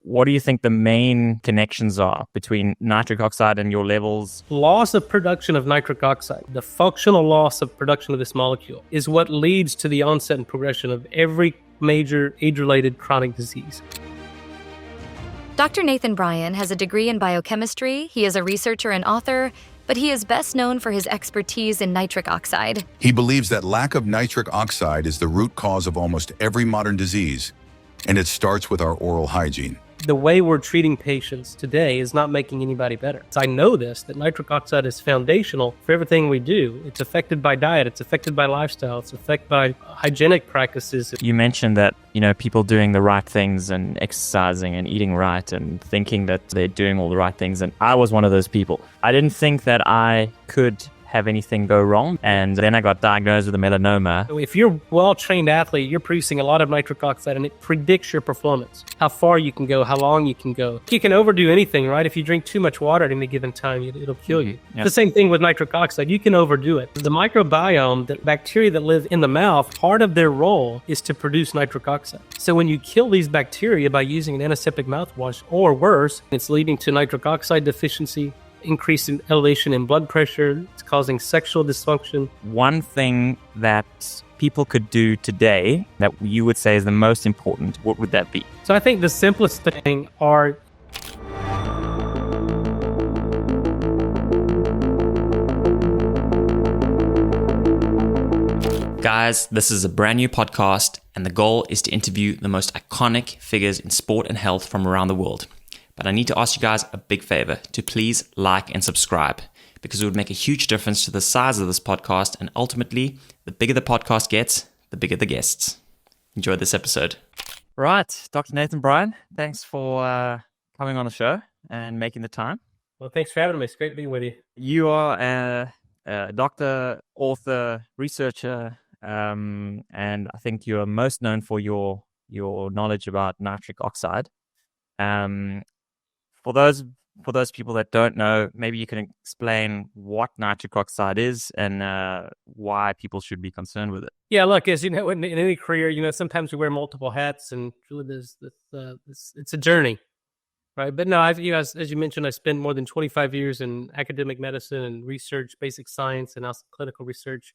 what do you think the main connections are between nitric oxide and your levels? Loss of production of nitric oxide, the functional loss of production of this molecule, is what leads to the onset and progression of every major age-related chronic disease. Dr. Nathan Bryan has a degree in biochemistry, he is a researcher and author, but he is best known for his expertise in nitric oxide. He believes that lack of nitric oxide is the root cause of almost every modern disease, and it starts with our oral hygiene. The way we're treating patients today is not making anybody better. So I know this, that nitric oxide is foundational for everything we do. It's affected by diet, it's affected by lifestyle, it's affected by hygienic practices. You mentioned that, people doing the right things and exercising and eating right and thinking that they're doing all the right things. And I was one of those people. I didn't think that I could have anything go wrong. And then I got diagnosed with a melanoma. So if you're a well-trained athlete, you're producing a lot of nitric oxide and it predicts your performance, how far you can go, how long you can go. You can overdo anything, right? If you drink too much water at any given time, it'll kill you. Yeah. The same thing with nitric oxide. You can overdo it. The microbiome, the bacteria that live in the mouth, part of their role is to produce nitric oxide. So when you kill these bacteria by using an antiseptic mouthwash, or worse, it's leading to nitric oxide deficiency, increase in elevation in blood pressure, it's causing sexual dysfunction. One thing that people could do today that you would say is the most important, what would that be? So I think the simplest thing are Guys, this is a brand new podcast, and the goal is to interview the most iconic figures in sport and health from around the world. But I need to ask you guys a big favor to please like and subscribe, because it would make a huge difference to the size of this podcast. And ultimately, the bigger the podcast gets, the bigger the guests. Enjoy this episode. Right, Dr. Nathan Bryan, thanks for coming on the show and making the time. Well, thanks for having me. It's great being with you. You are a doctor, author, researcher, and I think you are most known for your knowledge about nitric oxide. For those people that don't know, maybe you can explain what nitric oxide is and why people should be concerned with it. Yeah, look, as you know, in any career, sometimes we wear multiple hats, and really, it's a journey, right? But no, as you mentioned, I spent more than 25 years in academic medicine and research, basic science, and also clinical research.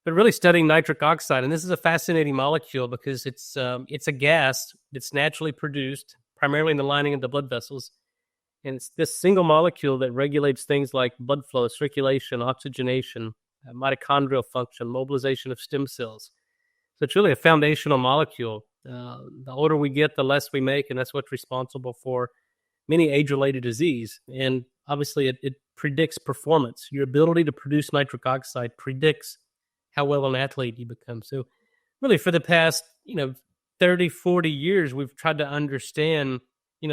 But really studying nitric oxide, and this is a fascinating molecule because it's a gas that's naturally produced primarily in the lining of the blood vessels. And it's this single molecule that regulates things like blood flow, circulation, oxygenation, mitochondrial function, mobilization of stem cells. So it's really a foundational molecule. The older we get, the less we make, and that's what's responsible for many age-related disease. And obviously, it predicts performance. Your ability to produce nitric oxide predicts how well an athlete you become. So really, for the past, 30, 40 years, we've tried to understand,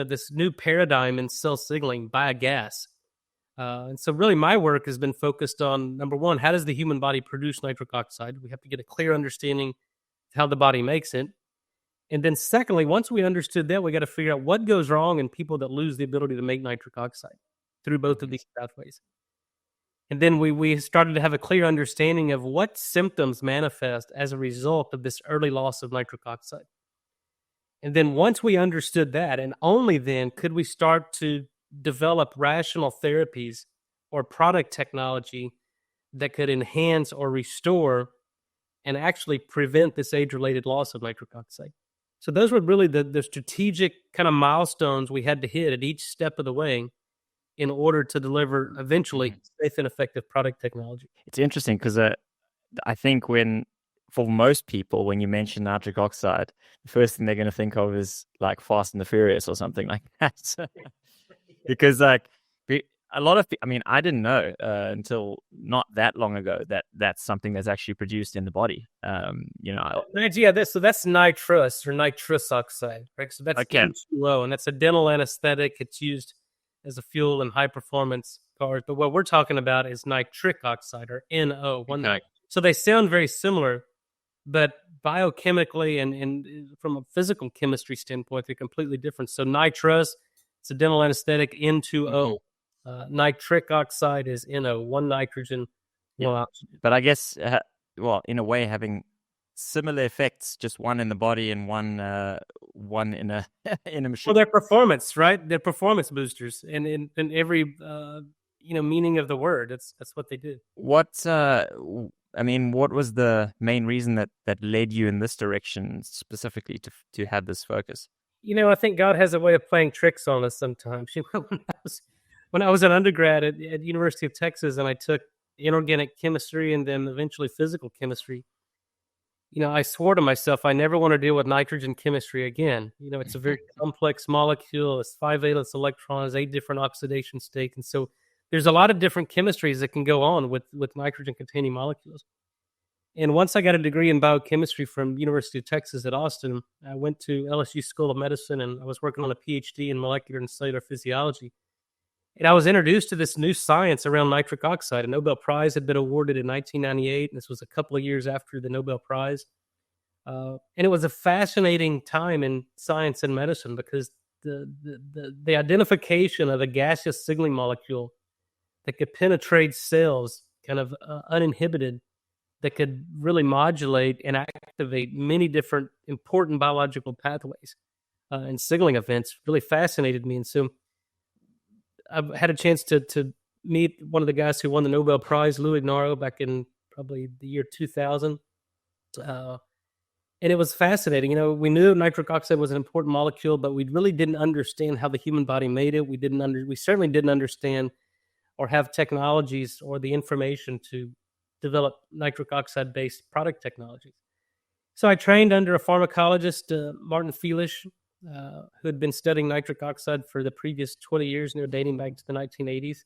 this new paradigm in cell signaling by a gas. And so really my work has been focused on, number one, how does the human body produce nitric oxide? We have to get a clear understanding of how the body makes it. And then secondly, once we understood that, we got to figure out what goes wrong in people that lose the ability to make nitric oxide through both of these pathways. And then we started to have a clear understanding of what symptoms manifest as a result of this early loss of nitric oxide. And then once we understood that, and only then could we start to develop rational therapies or product technology that could enhance or restore and actually prevent this age-related loss of nitric oxide. So those were really the strategic kind of milestones we had to hit at each step of the way in order to deliver eventually safe and effective product technology. It's interesting because I think for most people, when you mention nitric oxide, the first thing they're going to think of is like Fast and the Furious or something like that. Because a lot of people, I didn't know until not that long ago that that's something that's actually produced in the body. So that's nitrous or nitrous oxide, right? So that's N2O, and that's a dental anesthetic. It's used as a fuel in high performance cars. But what we're talking about is nitric oxide, or NO. So they sound very similar, but biochemically and from a physical chemistry standpoint, they're completely different. So nitrous, it's a dental anesthetic, N2O. Nitric oxide is NO, one nitrogen, no oxygen. But I guess, in a way, having similar effects, just one in the body and one in a in a machine? Well, their performance, right? They're performance boosters, and in every meaning of the word, that's what they do. What I mean, what was the main reason that led you in this direction specifically to have this focus? I think God has a way of playing tricks on us sometimes. When I was an undergrad at University of Texas, and I took inorganic chemistry and then eventually physical chemistry, I swore to myself I never want to deal with nitrogen chemistry again. It's a very complex molecule. It's 5 valence electrons, 8 different oxidation states, and so there's a lot of different chemistries that can go on with nitrogen-containing molecules. And once I got a degree in biochemistry from University of Texas at Austin, I went to LSU School of Medicine, and I was working on a PhD in molecular and cellular physiology. And I was introduced to this new science around nitric oxide. A Nobel Prize had been awarded in 1998, and this was a couple of years after the Nobel Prize. And it was a fascinating time in science and medicine because the identification of a gaseous signaling molecule that could penetrate cells kind of uninhibited, that could really modulate and activate many different important biological pathways and signaling events really fascinated me. And so I've had a chance to meet one of the guys who won the Nobel Prize, Louis Ignarro, back in probably the year 2000. And it was fascinating. We knew nitric oxide was an important molecule, but we really didn't understand how the human body made it. We certainly didn't understand or have technologies or the information to develop nitric oxide-based product technologies. So I trained under a pharmacologist, Martin Feelish, who had been studying nitric oxide for the previous 20 years, dating back to the 1980s.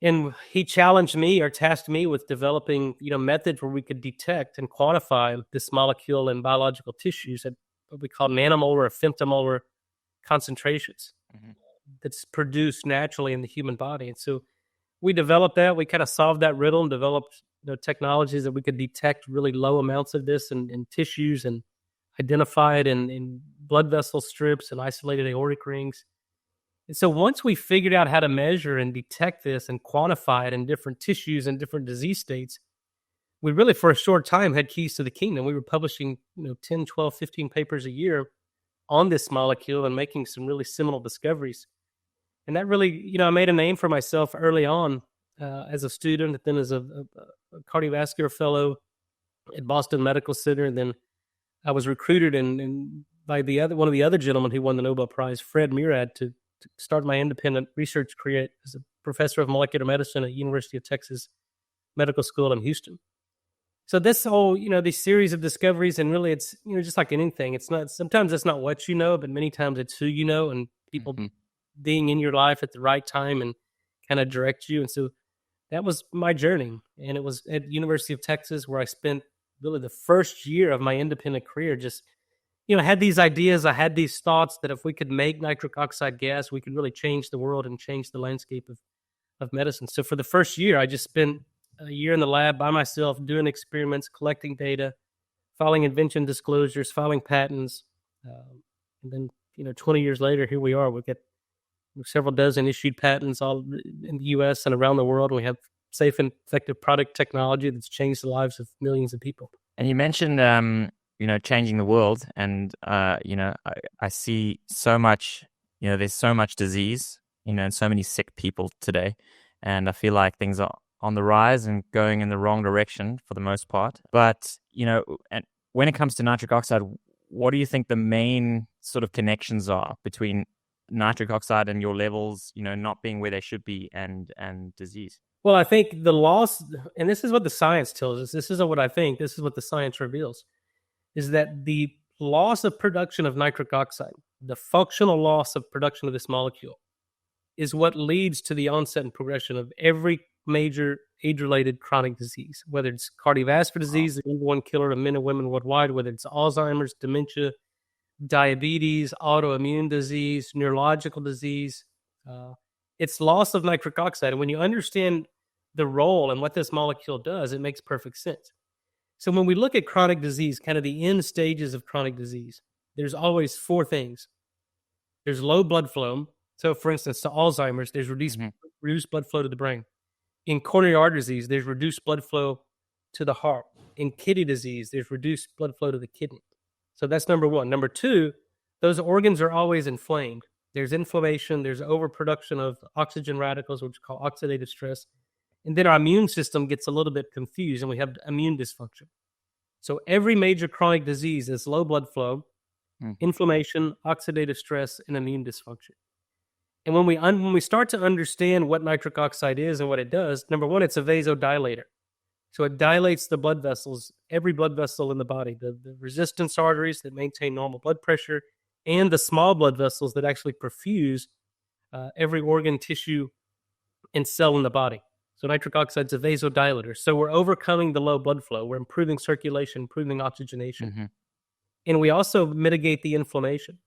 And he challenged me or tasked me with developing, methods where we could detect and quantify this molecule in biological tissues at what we call nanomolar or femtomolar concentrations that's produced naturally in the human body. And so we developed that. We kind of solved that riddle and developed technologies that we could detect really low amounts of this in tissues and identify it in blood vessel strips and isolated aortic rings. And so once we figured out how to measure and detect this and quantify it in different tissues and different disease states, we really, for a short time, had keys to the kingdom. We were publishing 10, 12, 15 papers a year on this molecule and making some really seminal discoveries. And that really, I made a name for myself early on as a student, then as a cardiovascular fellow at Boston Medical Center. And then I was recruited by one of the other gentlemen who won the Nobel Prize, Fred Murad, to start my independent research career as a professor of molecular medicine at University of Texas Medical School in Houston. So this whole, these series of discoveries, and really it's, just like anything, sometimes it's not what you know, but many times it's who you know and people being in your life at the right time and kind of direct you. And so that was my journey. And it was at University of Texas where I spent really the first year of my independent career. Just, I had these ideas, I had these thoughts that if we could make nitric oxide gas, we could really change the world and change the landscape of medicine. So for the first year, I just spent a year in the lab by myself doing experiments, collecting data, filing invention disclosures, filing patents. And then, 20 years later, here we are. We've got several dozen issued patents all in the U.S. and around the world. We have safe and effective product technology that's changed the lives of millions of people. And you mentioned, changing the world. And, I see so much, there's so much disease, and so many sick people today. And I feel like things are on the rise and going in the wrong direction for the most part. But, and when it comes to nitric oxide, what do you think the main sort of connections are between nitric oxide and your levels, not being where they should be and disease? Well, I think the loss, and this is what the science tells us, this isn't what I think, this is what the science reveals, is that the loss of production of nitric oxide, the functional loss of production of this molecule, is what leads to the onset and progression of every major age-related chronic disease, whether it's cardiovascular disease, the number one killer of men and women worldwide, whether it's Alzheimer's, dementia, diabetes, autoimmune disease, neurological disease. It's loss of nitric oxide. And when you understand the role and what this molecule does, it makes perfect sense. So when we look at chronic disease, kind of the end stages of chronic disease, there's always four things. There's low blood flow. So for instance, to Alzheimer's, there's reduced blood flow to the brain. In coronary artery disease, there's reduced blood flow to the heart. In kidney disease, there's reduced blood flow to the kidney. So that's number one. Number two, those organs are always inflamed. There's inflammation, there's overproduction of oxygen radicals, which is called oxidative stress. And then our immune system gets a little bit confused and we have immune dysfunction. So every major chronic disease is low blood flow, inflammation, oxidative stress, and immune dysfunction. And when we start to understand what nitric oxide is and what it does, number one, it's a vasodilator. So it dilates the blood vessels, every blood vessel in the body, the resistance arteries that maintain normal blood pressure, and the small blood vessels that actually perfuse every organ, tissue, and cell in the body. So nitric oxide is a vasodilator. So we're overcoming the low blood flow. We're improving circulation, improving oxygenation. And we also mitigate the inflammation.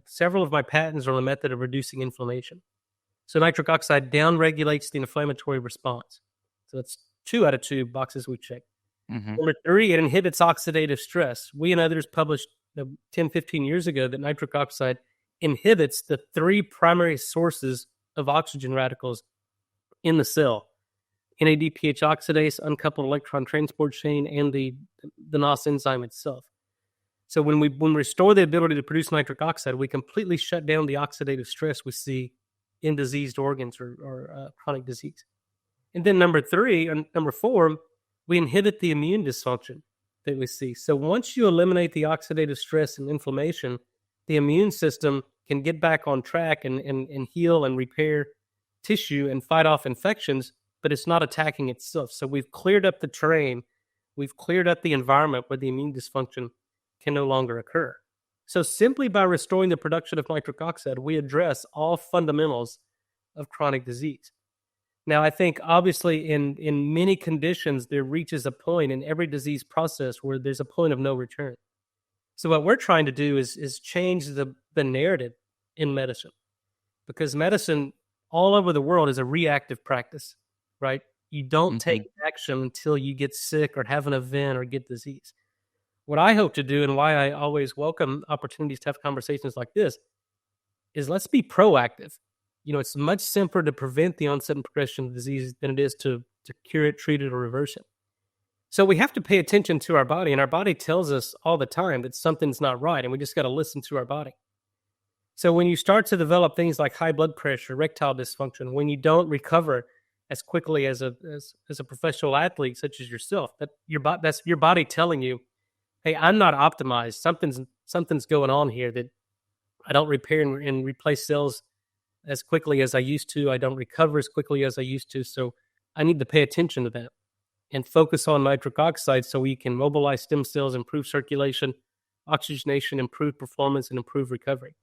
Several of my patents are on the method of reducing inflammation. So nitric oxide downregulates the inflammatory response. So that's 2 out of 2 boxes we check. Number 3, it inhibits oxidative stress. We and others published 10, 15 years ago that nitric oxide inhibits the 3 primary sources of oxygen radicals in the cell: NADPH oxidase, uncoupled electron transport chain, and the NOS enzyme itself. So when we restore the ability to produce nitric oxide, we completely shut down the oxidative stress we see in diseased organs or chronic disease. And then number 4, we inhibit the immune dysfunction that we see. So once you eliminate the oxidative stress and inflammation, the immune system can get back on track and heal and repair tissue and fight off infections, but it's not attacking itself. So we've cleared up the terrain. We've cleared up the environment where the immune dysfunction can no longer occur. So simply by restoring the production of nitric oxide, we address all fundamentals of chronic disease. Now, I think obviously in many conditions, there reaches a point in every disease process where there's a point of no return. So what we're trying to do is change the narrative in medicine, because medicine all over the world is a reactive practice, right? You don't take action until you get sick or have an event or get disease. What I hope to do, and why I always welcome opportunities to have conversations like this, is let's be proactive. It's much simpler to prevent the onset and progression of disease than it is to cure it, treat it, or reverse it. So we have to pay attention to our body, and our body tells us all the time that something's not right, and we just got to listen to our body. So when you start to develop things like high blood pressure, erectile dysfunction, when you don't recover as quickly as a professional athlete such as yourself, that's your body telling you, hey, I'm not optimized. Something's going on here that I don't repair and replace cells as quickly as I used to. I don't recover as quickly as I used to. So I need to pay attention to that and focus on nitric oxide so we can mobilize stem cells, improve circulation, oxygenation, improve performance, and improve recovery.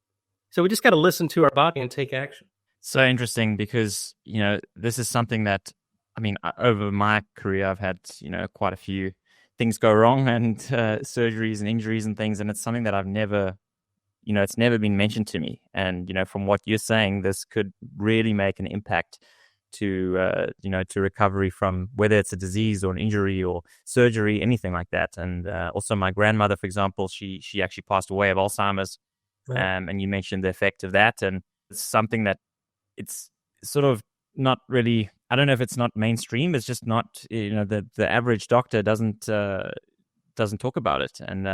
So we just got to listen to our body and take action. So interesting, because, this is something that, over my career, I've had, quite a few things go wrong and surgeries and injuries and things. And it's something that I've never, it's never been mentioned to me. And, from what you're saying, this could really make an impact to, to recovery from whether it's a disease or an injury or surgery, anything like that. And also my grandmother, for example, she actually passed away of Alzheimer's. Right. And you mentioned the effect of that. And it's something that it's sort of not really, I don't know if it's not mainstream. It's just not, the average doctor doesn't talk about it. And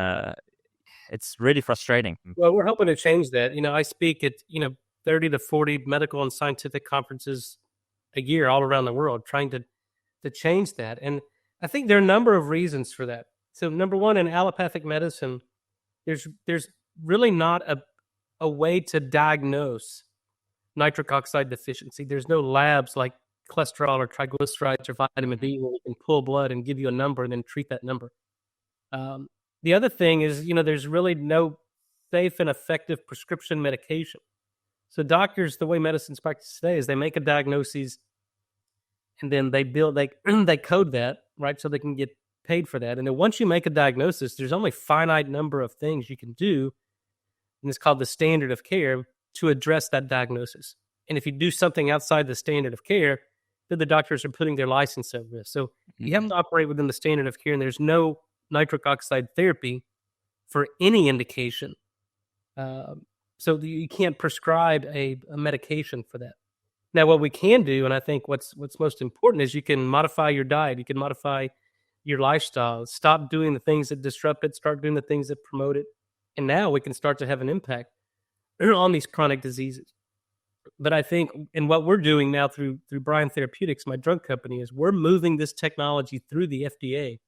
it's really frustrating. Well, we're hoping to change that. I speak at, 30 to 40 medical and scientific conferences a year all around the world trying to change that. And I think there are a number of reasons for that. So number one, in allopathic medicine, there's really not a way to diagnose nitric oxide deficiency. There's no labs like cholesterol or triglycerides or vitamin D where we can pull blood and give you a number and then treat that number. The other thing is, there's really no safe and effective prescription medication. So doctors, the way medicine's practiced today is they make a diagnosis and then they code that, right? So they can get paid for that. And then once you make a diagnosis, there's only a finite number of things you can do, and it's called the standard of care, to address that diagnosis. And if you do something outside the standard of care, then the doctors are putting their license at risk. So you have to operate within the standard of care, and there's no nitric oxide therapy for any indication. So you can't prescribe a medication for that. Now, what we can do, and I think what's most important, is you can modify your diet. You can modify your lifestyle. Stop doing the things that disrupt it, start doing the things that promote it. And now we can start to have an impact on these chronic diseases. But I think, and what we're doing now through Bryan Therapeutics, my drug company, is we're moving this technology through the FDA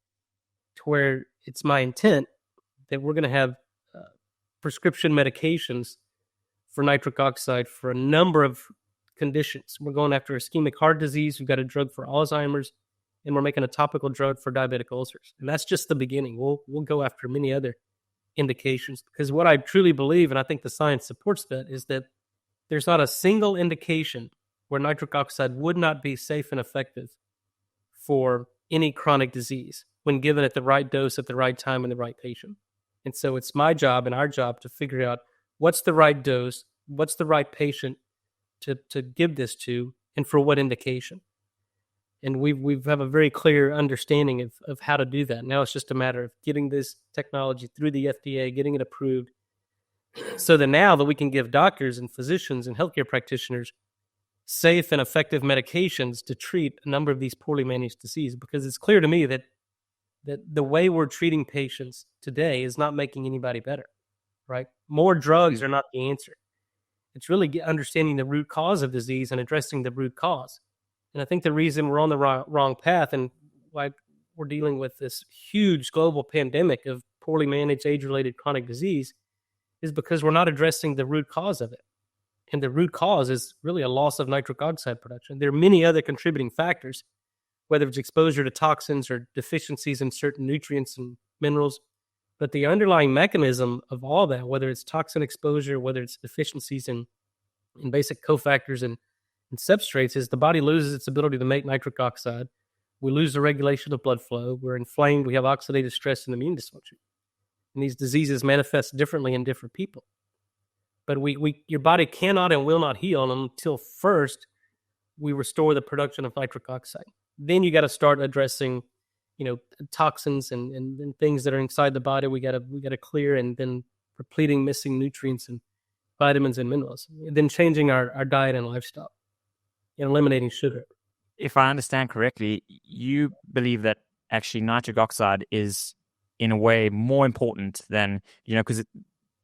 to where it's my intent that we're going to have prescription medications for nitric oxide for a number of conditions. We're going after ischemic heart disease. We've got a drug for Alzheimer's, and we're making a topical drug for diabetic ulcers. And that's just the beginning. We'll go after many other indications, because what I truly believe, and I think the science supports that, is that there's not a single indication where nitric oxide would not be safe and effective for any chronic disease when given at the right dose at the right time in the right patient. And so it's my job and our job to figure out what's the right dose, what's the right patient to give this to, and for what indication. And we have a very clear understanding of how to do that. Now it's just a matter of getting this technology through the FDA, getting it approved, so that now that we can give doctors and physicians and healthcare practitioners safe and effective medications to treat a number of these poorly managed diseases. Because it's clear to me that the way we're treating patients today is not making anybody better, right? More drugs are not the answer. It's really understanding the root cause of disease and addressing the root cause. And I think the reason we're on the wrong path and why we're dealing with this huge global pandemic of poorly managed age-related chronic disease is because we're not addressing the root cause of it. And the root cause is really a loss of nitric oxide production. There are many other contributing factors, whether it's exposure to toxins or deficiencies in certain nutrients and minerals. But the underlying mechanism of all that, whether it's toxin exposure, whether it's deficiencies in basic cofactors and substrates, is the body loses its ability to make nitric oxide. We lose the regulation of blood flow. We're inflamed. We have oxidative stress and immune dysfunction. And these diseases manifest differently in different people. But your body cannot and will not heal until first we restore the production of nitric oxide. Then you got to start addressing, toxins and things that are inside the body. We got to clear, and then repleting missing nutrients and vitamins and minerals. And then changing our diet and lifestyle and eliminating sugar. If I understand correctly, you believe that actually nitric oxide is in a way more important than, because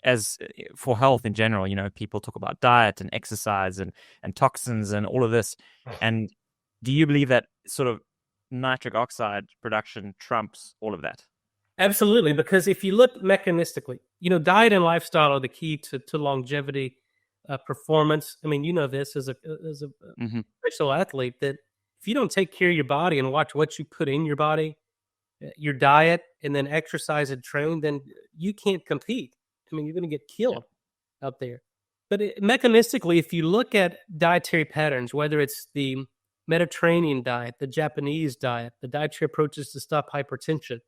as for health in general, people talk about diet and exercise and toxins and all of this. And do you believe that sort of nitric oxide production trumps all of that? Absolutely, because if you look mechanistically, diet and lifestyle are the key to longevity, performance. I mean, this as a professional athlete, that if you don't take care of your body and watch what you put in your body, your diet, and then exercise and train, then you can't compete. I mean, you're going to get killed out there. But mechanistically, if you look at dietary patterns, whether it's the Mediterranean diet, the Japanese diet, the dietary approaches to stop hypertension,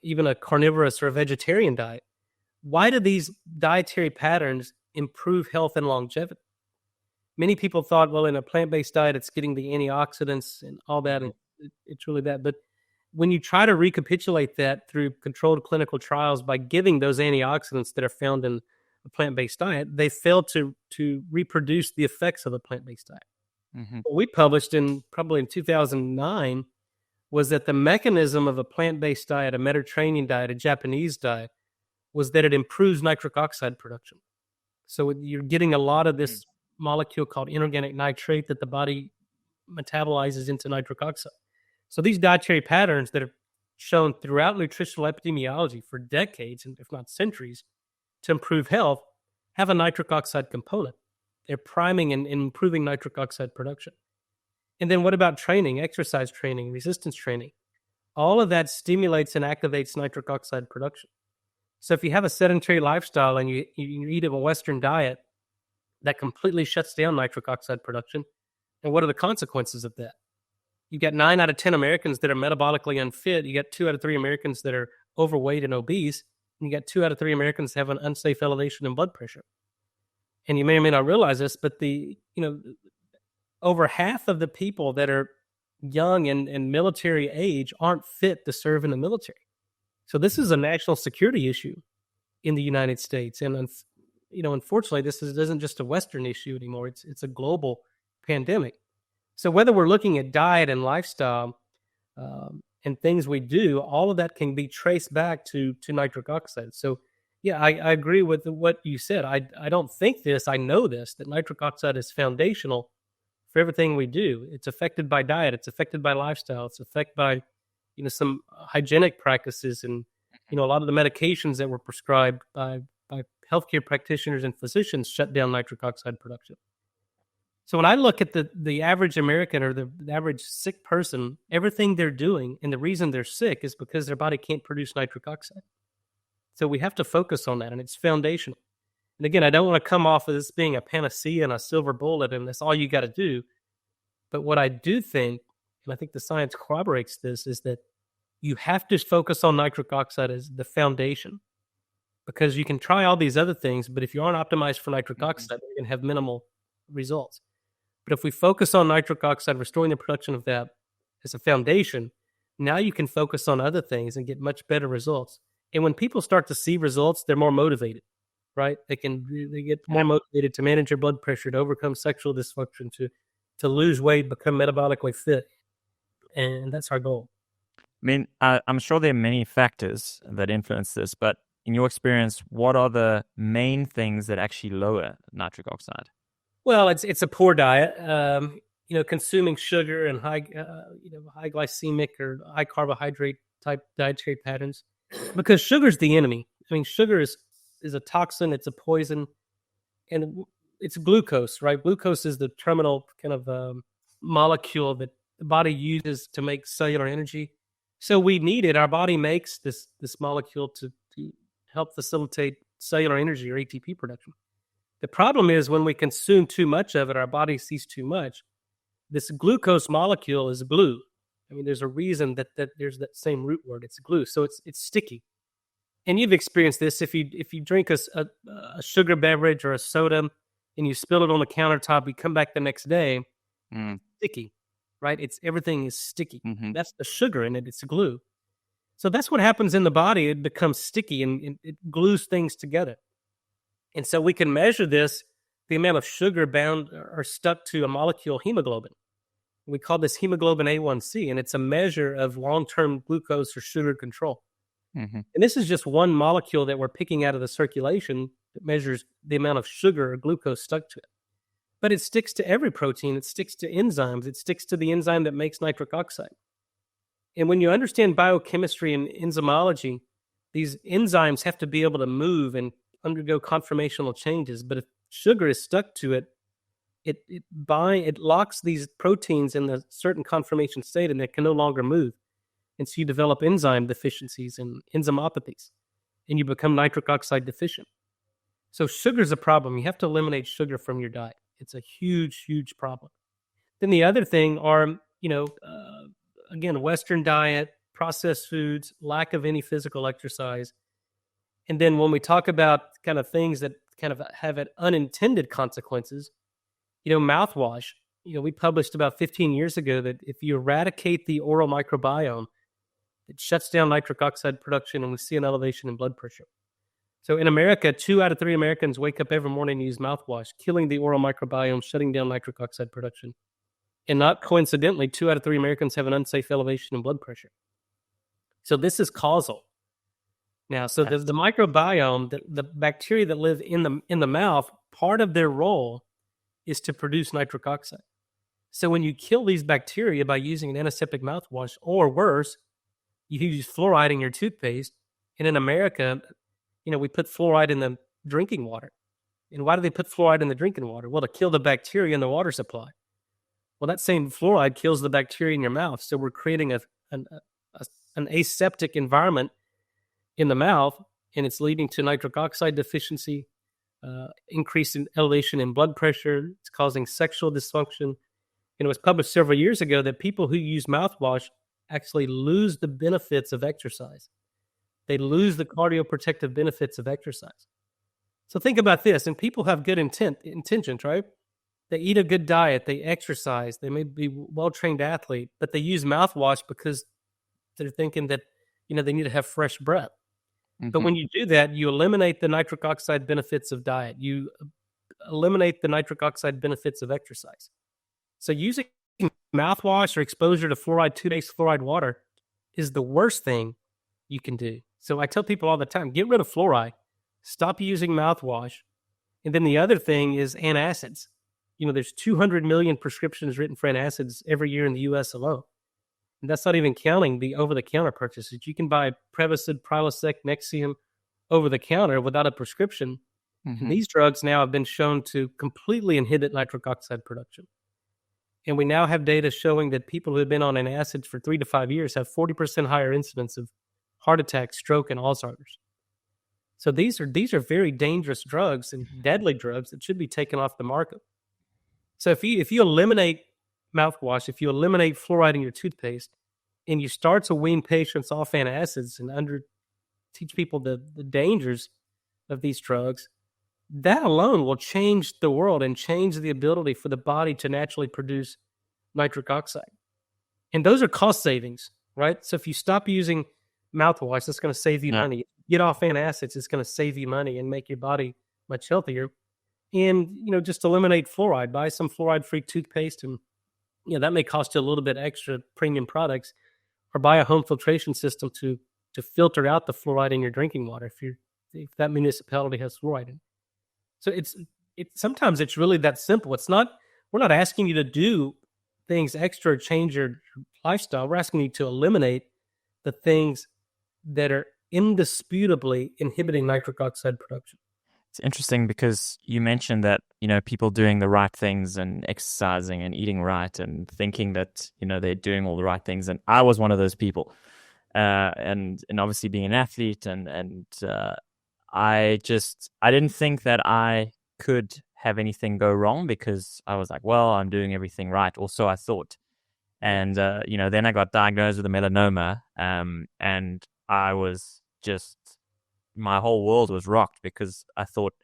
even a carnivorous or a vegetarian diet, why do these dietary patterns improve health and longevity? Many people thought, well, in a plant-based diet, it's getting the antioxidants and all that, and it's really that. But when you try to recapitulate that through controlled clinical trials by giving those antioxidants that are found in a plant-based diet, they fail to reproduce the effects of a plant-based diet. Mm-hmm. What we published probably in 2009 was that the mechanism of a plant-based diet, a Mediterranean diet, a Japanese diet, was that it improves nitric oxide production. So you're getting a lot of this molecule called inorganic nitrate that the body metabolizes into nitric oxide. So these dietary patterns that are shown throughout nutritional epidemiology for decades, and if not centuries, to improve health, have a nitric oxide component. They're priming and improving nitric oxide production. And then what about training, exercise training, resistance training? All of that stimulates and activates nitric oxide production. So if you have a sedentary lifestyle and you eat a Western diet, that completely shuts down nitric oxide production. And what are the consequences of that? You got 9 out of 10 Americans that are metabolically unfit. You got 2 out of 3 Americans that are overweight and obese. And you got 2 out of 3 Americans that have an unsafe elevation in blood pressure. And you may or may not realize this, but over half of the people that are young and military age aren't fit to serve in the military. So this is a national security issue in the United States. And, unfortunately, this isn't just a Western issue anymore. It's a global pandemic. So whether we're looking at diet and lifestyle, and things we do, all of that can be traced back to nitric oxide. So yeah, I agree with what you said. I don't think this, I know this, that nitric oxide is foundational for everything we do. It's affected by diet, it's affected by lifestyle, it's affected by, some hygienic practices, and, a lot of the medications that were prescribed by healthcare practitioners and physicians shut down nitric oxide production. So when I look at the average American or the average sick person, everything they're doing, and the reason they're sick is because their body can't produce nitric oxide. So we have to focus on that, and it's foundational. And again, I don't want to come off of this being a panacea and a silver bullet, and that's all you got to do. But what I do think, and I think the science corroborates this, is that you have to focus on nitric oxide as the foundation, because you can try all these other things, but if you aren't optimized for nitric oxide, you're going to have minimal results. But if we focus on nitric oxide, restoring the production of that as a foundation, now you can focus on other things and get much better results. And when people start to see results, they're more motivated, right? They get more motivated to manage their blood pressure, to overcome sexual dysfunction, to lose weight, become metabolically fit. And that's our goal. I mean, I'm sure there are many factors that influence this, but in your experience, what are the main things that actually lower nitric oxide? Well, it's a poor diet. Consuming sugar and high glycemic or high carbohydrate type dietary patterns, because sugar's the enemy. I mean, sugar is a toxin. It's a poison, and it's glucose, right? Glucose is the terminal kind of molecule that the body uses to make cellular energy. So we need it. Our body makes this molecule to help facilitate cellular energy or ATP production. The problem is when we consume too much of it, our body sees too much. This glucose molecule is glue. I mean, there's a reason that there's that same root word. It's glue, so it's sticky. And you've experienced this if you drink a sugar beverage or a soda and you spill it on the countertop. You come back the next day, sticky, right? Everything is sticky. Mm-hmm. That's the sugar in it. It's glue. So that's what happens in the body. It becomes sticky and it glues things together. And so we can measure this, the amount of sugar bound or stuck to a molecule, hemoglobin. We call this hemoglobin A1C, and it's a measure of long-term glucose or sugar control. Mm-hmm. And this is just one molecule that we're picking out of the circulation that measures the amount of sugar or glucose stuck to it. But it sticks to every protein. It sticks to enzymes. It sticks to the enzyme that makes nitric oxide. And when you understand biochemistry and enzymology, these enzymes have to be able to move and undergo conformational changes. But if sugar is stuck to it, it locks these proteins in a certain conformation state, and they can no longer move. And so you develop enzyme deficiencies and enzymopathies, and you become nitric oxide deficient. So sugar is a problem. You have to eliminate sugar from your diet. It's a huge, huge problem. Then the other thing are, again, Western diet, processed foods, lack of any physical exercise. And then when we talk about kind of things that kind of have unintended consequences, mouthwash, we published about 15 years ago that if you eradicate the oral microbiome, it shuts down nitric oxide production, and we see an elevation in blood pressure. So in America, 2 out of 3 Americans wake up every morning and use mouthwash, killing the oral microbiome, shutting down nitric oxide production. And not coincidentally, 2 out of 3 Americans have an unsafe elevation in blood pressure. So this is causal. Now, so the microbiome, the bacteria that live in the mouth, part of their role is to produce nitric oxide. So when you kill these bacteria by using an antiseptic mouthwash, or worse, you use fluoride in your toothpaste. And in America, we put fluoride in the drinking water. And why do they put fluoride in the drinking water? Well, to kill the bacteria in the water supply. Well, that same fluoride kills the bacteria in your mouth. So we're creating an aseptic environment in the mouth, and it's leading to nitric oxide deficiency, increase in elevation in blood pressure. It's causing sexual dysfunction. It was published several years ago that people who use mouthwash actually lose the benefits of exercise. They lose the cardioprotective benefits of exercise. So think about this, and people have good intentions, right? They eat a good diet, they exercise, they may be well-trained athlete, but they use mouthwash because they're thinking that, they need to have fresh breath. Mm-hmm. But when you do that, you eliminate the nitric oxide benefits of diet. You eliminate the nitric oxide benefits of exercise. So using mouthwash or exposure to fluoride, 2-day fluoride water, is the worst thing you can do. So I tell people all the time, get rid of fluoride, stop using mouthwash. And then the other thing is antacids. There's 200 million prescriptions written for antacids every year in the U.S. alone. And that's not even counting the over-the-counter purchases. You can buy Prevacid, Prilosec, Nexium over-the-counter without a prescription. Mhm. And these drugs now have been shown to completely inhibit nitric oxide production. And we now have data showing that people who have been on antacids for 3 to 5 years have 40% higher incidence of heart attack, stroke, and Alzheimer's. So these are very dangerous drugs and deadly drugs that should be taken off the market. So if you eliminate mouthwash, if you eliminate fluoride in your toothpaste, and you start to wean patients off antacids and teach people the dangers of these drugs, that alone will change the world and change the ability for the body to naturally produce nitric oxide. And those are cost savings, right? So if you stop using mouthwash, that's going to save you money. Get off antacids, it's going to save you money and make your body much healthier. And, just eliminate fluoride. Buy some fluoride-free toothpaste, and that may cost you a little bit extra premium products, or buy a home filtration system to filter out the fluoride in your drinking water if that municipality has fluoride in it. So sometimes it's really that simple. We're not asking you to do things extra or change your lifestyle. We're asking you to eliminate the things that are indisputably inhibiting nitric oxide production. It's interesting because you mentioned that, people doing the right things and exercising and eating right and thinking that, they're doing all the right things. And I was one of those people. And obviously being an athlete and I didn't think that I could have anything go wrong because I was like, well, I'm doing everything right. Or so I thought. And, then I got diagnosed with a melanoma. And I was my whole world was rocked because I thought,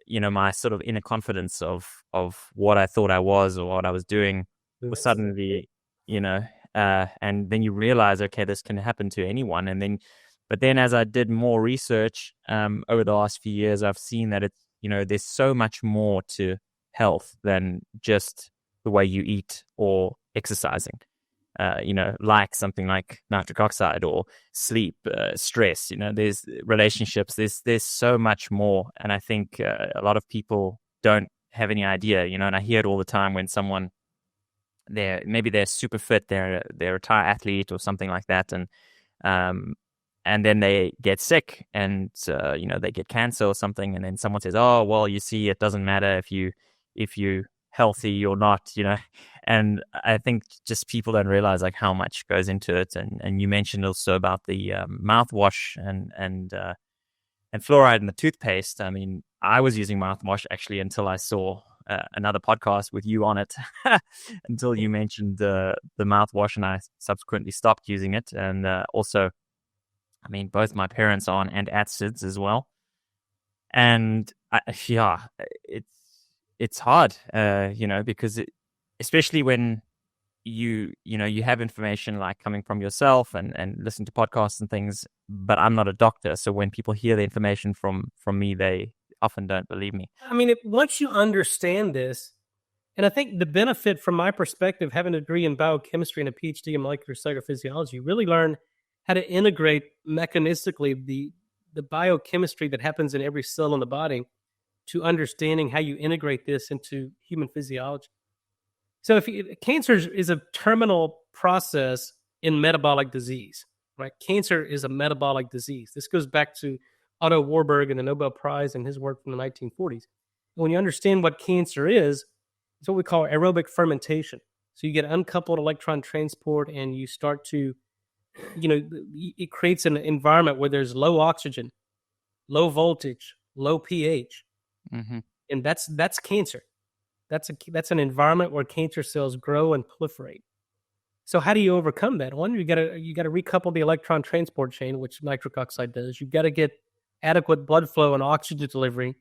my sort of inner confidence of what I thought I was or what I was doing was suddenly, and then you realize, okay, this can happen to anyone. But then as I did more research over the last few years, I've seen that it's, there's so much more to health than just the way you eat or exercising. Like something like nitric oxide or sleep, stress, there's relationships, there's so much more. And I think a lot of people don't have any idea, and I hear it all the time when someone, they're super fit, they're a tire athlete or something like that. And then they get sick and, they get cancer or something. And then someone says, oh, well, you see, it doesn't matter if you healthy or not, and I think just people don't realize like how much goes into it. And you mentioned also about the mouthwash and fluoride in the toothpaste. I mean, I was using mouthwash actually until I saw another podcast with you on it, until you mentioned the mouthwash, and I subsequently stopped using it. And also, I mean, both my parents are on antacids as well, and it's hard, because especially when you have information like coming from yourself and listen to podcasts and things, but I'm not a doctor. So when people hear the information from me, they often don't believe me. I mean, once you understand this, and I think the benefit from my perspective, having a degree in biochemistry and a PhD in molecular cytophysiology, really learn how to integrate mechanistically the biochemistry that happens in every cell in the body to understanding how you integrate this into human physiology. So cancer is a terminal process in metabolic disease, right? Cancer is a metabolic disease. This goes back to Otto Warburg and the Nobel Prize and his work from the 1940s. And when you understand what cancer is, it's what we call aerobic fermentation. So you get uncoupled electron transport and you start to, it creates an environment where there's low oxygen, low voltage, low pH. Mm-hmm. And that's cancer. That's an environment where cancer cells grow and proliferate. So how do you overcome that? One, you got to recouple the electron transport chain, which nitric oxide does. You've got to get adequate blood flow and oxygen delivery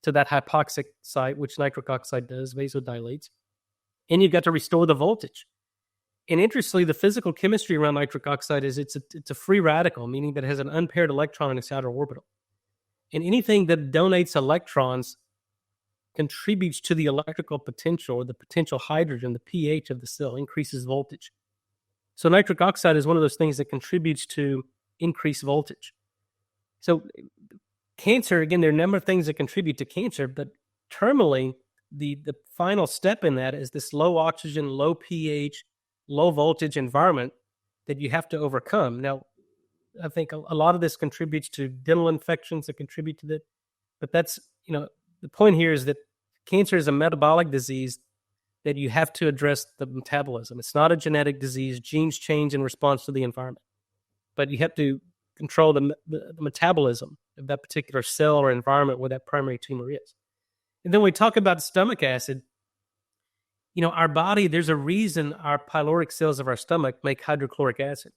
to that hypoxic site, which nitric oxide does, vasodilates. And you've got to restore the voltage. And interestingly, the physical chemistry around nitric oxide is it's a free radical, meaning that it has an unpaired electron in its outer orbital. And anything that donates electrons contributes to the electrical potential or the potential hydrogen, the pH of the cell, increases voltage. So nitric oxide is one of those things that contributes to increased voltage. So cancer, again, there are a number of things that contribute to cancer, but terminally, the final step in that is this low oxygen, low pH, low voltage environment that you have to overcome. Now, I think a lot of this contributes to dental infections that contribute to that. But that's, the point here is that cancer is a metabolic disease that you have to address the metabolism. It's not a genetic disease. Genes change in response to the environment. But you have to control the metabolism of that particular cell or environment where that primary tumor is. And then we talk about stomach acid. Our body, there's a reason our pyloric cells of our stomach make hydrochloric acid.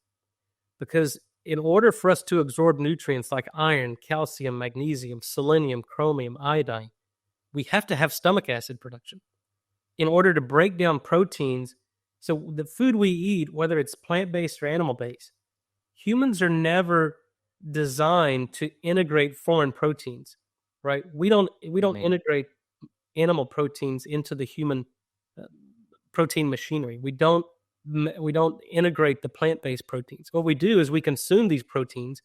Because in order for us to absorb nutrients like iron, calcium, magnesium, selenium, chromium, iodine, we have to have stomach acid production. In order to break down proteins, so the food we eat, whether it's plant-based or animal-based, humans are never designed to integrate foreign proteins, right? We don't integrate animal proteins into the human protein machinery. We don't integrate the plant-based proteins. What we do is we consume these proteins.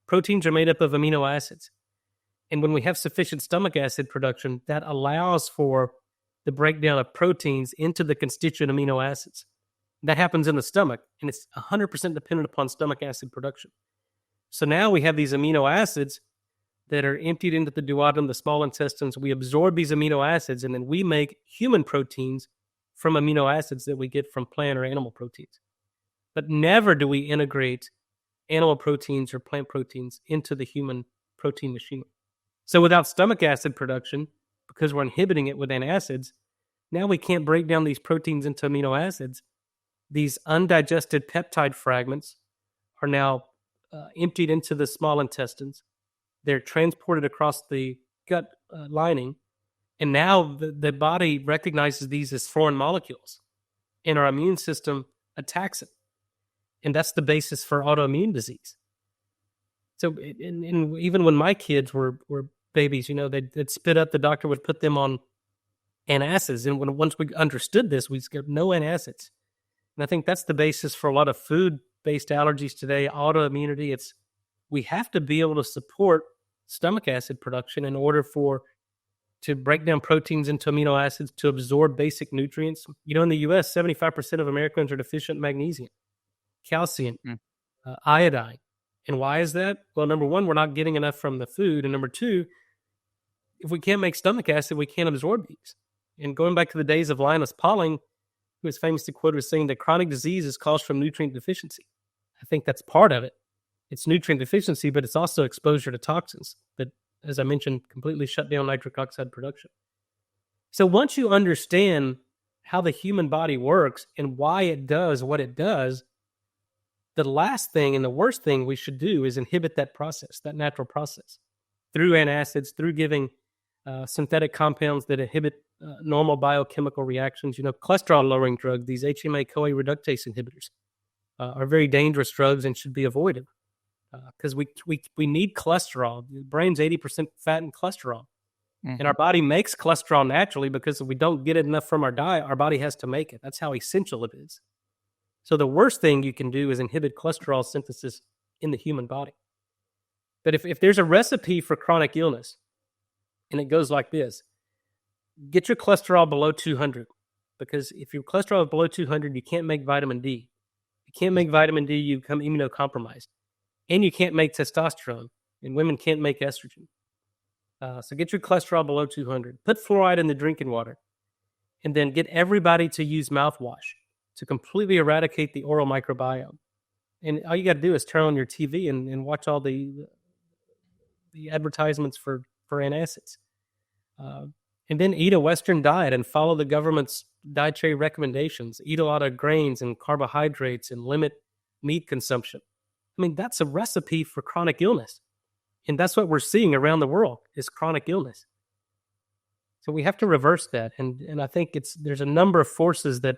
Proteins are made up of amino acids. And when we have sufficient stomach acid production, that allows for the breakdown of proteins into the constituent amino acids. That happens in the stomach, and it's 100% dependent upon stomach acid production. So now we have these amino acids that are emptied into the duodenum, the small intestines. We absorb these amino acids, and then we make human proteins from amino acids that we get from plant or animal proteins. But never do we integrate animal proteins or plant proteins into the human protein machinery. So without stomach acid production, because we're inhibiting it with antacids, now we can't break down these proteins into amino acids. These undigested peptide fragments are now emptied into the small intestines. They're transported across the gut lining. And now the body recognizes these as foreign molecules, and our immune system attacks it. And that's the basis for autoimmune disease. So even when my kids were babies, they'd spit up, the doctor would put them on antacids. And once we understood this, we said no antacids. And I think that's the basis for a lot of food-based allergies today, autoimmunity. We have to be able to support stomach acid production in order to break down proteins into amino acids, to absorb basic nutrients. In the U.S., 75% of Americans are deficient in magnesium, calcium, iodine. And why is that? Well, number one, we're not getting enough from the food. And number two, if we can't make stomach acid, we can't absorb these. And going back to the days of Linus Pauling, who is famously quoted as saying that chronic disease is caused from nutrient deficiency. I think that's part of it. It's nutrient deficiency, but it's also exposure to toxins that, as I mentioned, completely shut down nitric oxide production. So once you understand how the human body works and why it does what it does, the last thing and the worst thing we should do is inhibit that process, that natural process, through antacids, through giving synthetic compounds that inhibit normal biochemical reactions. Cholesterol-lowering drugs, these HMA-CoA reductase inhibitors, are very dangerous drugs and should be avoided because we need cholesterol. The brain's 80% fat and cholesterol. Mm-hmm. And our body makes cholesterol naturally because if we don't get it enough from our diet, our body has to make it. That's how essential it is. So the worst thing you can do is inhibit cholesterol synthesis in the human body. But if there's a recipe for chronic illness, and it goes like this: get your cholesterol below 200, because if your cholesterol is below 200, you can't make vitamin D. You can't make vitamin D, you become immunocompromised. And you can't make testosterone, and women can't make estrogen. So get your cholesterol below 200. Put fluoride in the drinking water, and then get everybody to use mouthwash to completely eradicate the oral microbiome. And all you got to do is turn on your TV and watch all the advertisements for antacids. And then eat a Western diet and follow the government's dietary recommendations. Eat a lot of grains and carbohydrates and limit meat consumption. I mean, that's a recipe for chronic illness. And that's what we're seeing around the world is chronic illness. So we have to reverse that. And I think there's a number of forces that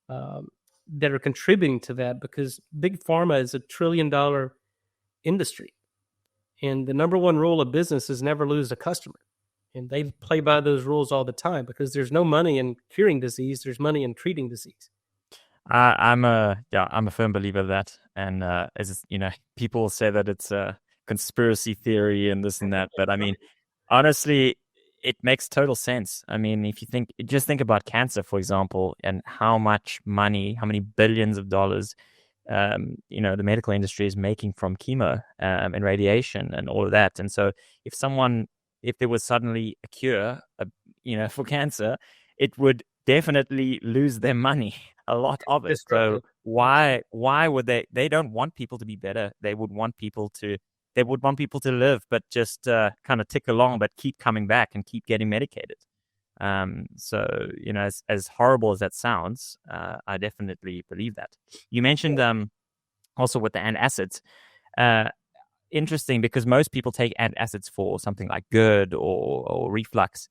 are contributing to that, because big pharma is $1 trillion industry. And the number one rule of business is never lose a customer. And they play by those rules all the time because there's no money in curing disease. There's money in treating disease. I'm a firm believer of that. And as you know, people say that it's a conspiracy theory and this and that, but I mean, honestly, it makes total sense. I mean, if you just think about cancer, for example, and how much money, how many billions of dollars, the medical industry is making from chemo and radiation and all of that. And so, if there was suddenly a cure, for cancer, it would definitely lose their money, a lot of it. So why would they don't want people to be better? They would want people to live, but just kind of tick along, but keep coming back and keep getting medicated. So, as horrible as that sounds, I definitely believe that. You mentioned also with the antacids, interesting, because most people take antacids for something like GERD or reflux.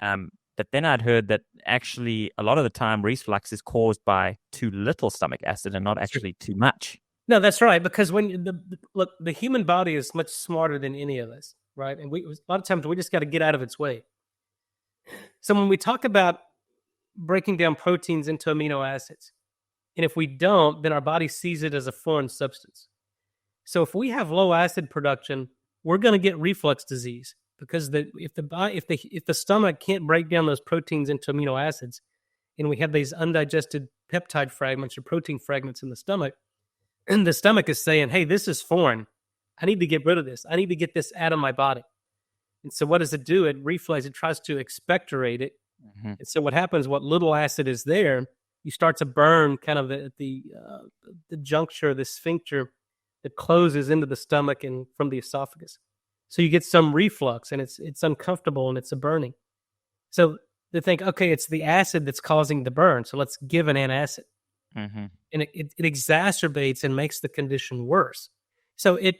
But then I'd heard that actually a lot of the time reflux is caused by too little stomach acid and not actually too much. No, that's right. Because when the human body is much smarter than any of us, right? And a lot of times we just got to get out of its way. So when we talk about breaking down proteins into amino acids, and if we don't, then our body sees it as a foreign substance. So if we have low acid production, we're going to get reflux disease, because if the stomach can't break down those proteins into amino acids, and we have these undigested peptide fragments or protein fragments in the stomach, and the stomach is saying, hey, this is foreign. I need to get rid of this. I need to get this out of my body. And so what does it do? It tries to expectorate it. Mm-hmm. And so what happens, what little acid is there, you start to burn kind of the juncture, the sphincter that closes into the stomach and from the esophagus. So you get some reflux, and it's uncomfortable, and it's a burning. So they think, okay, it's the acid that's causing the burn, so let's give an antacid. Mm-hmm. And it exacerbates and makes the condition worse. So it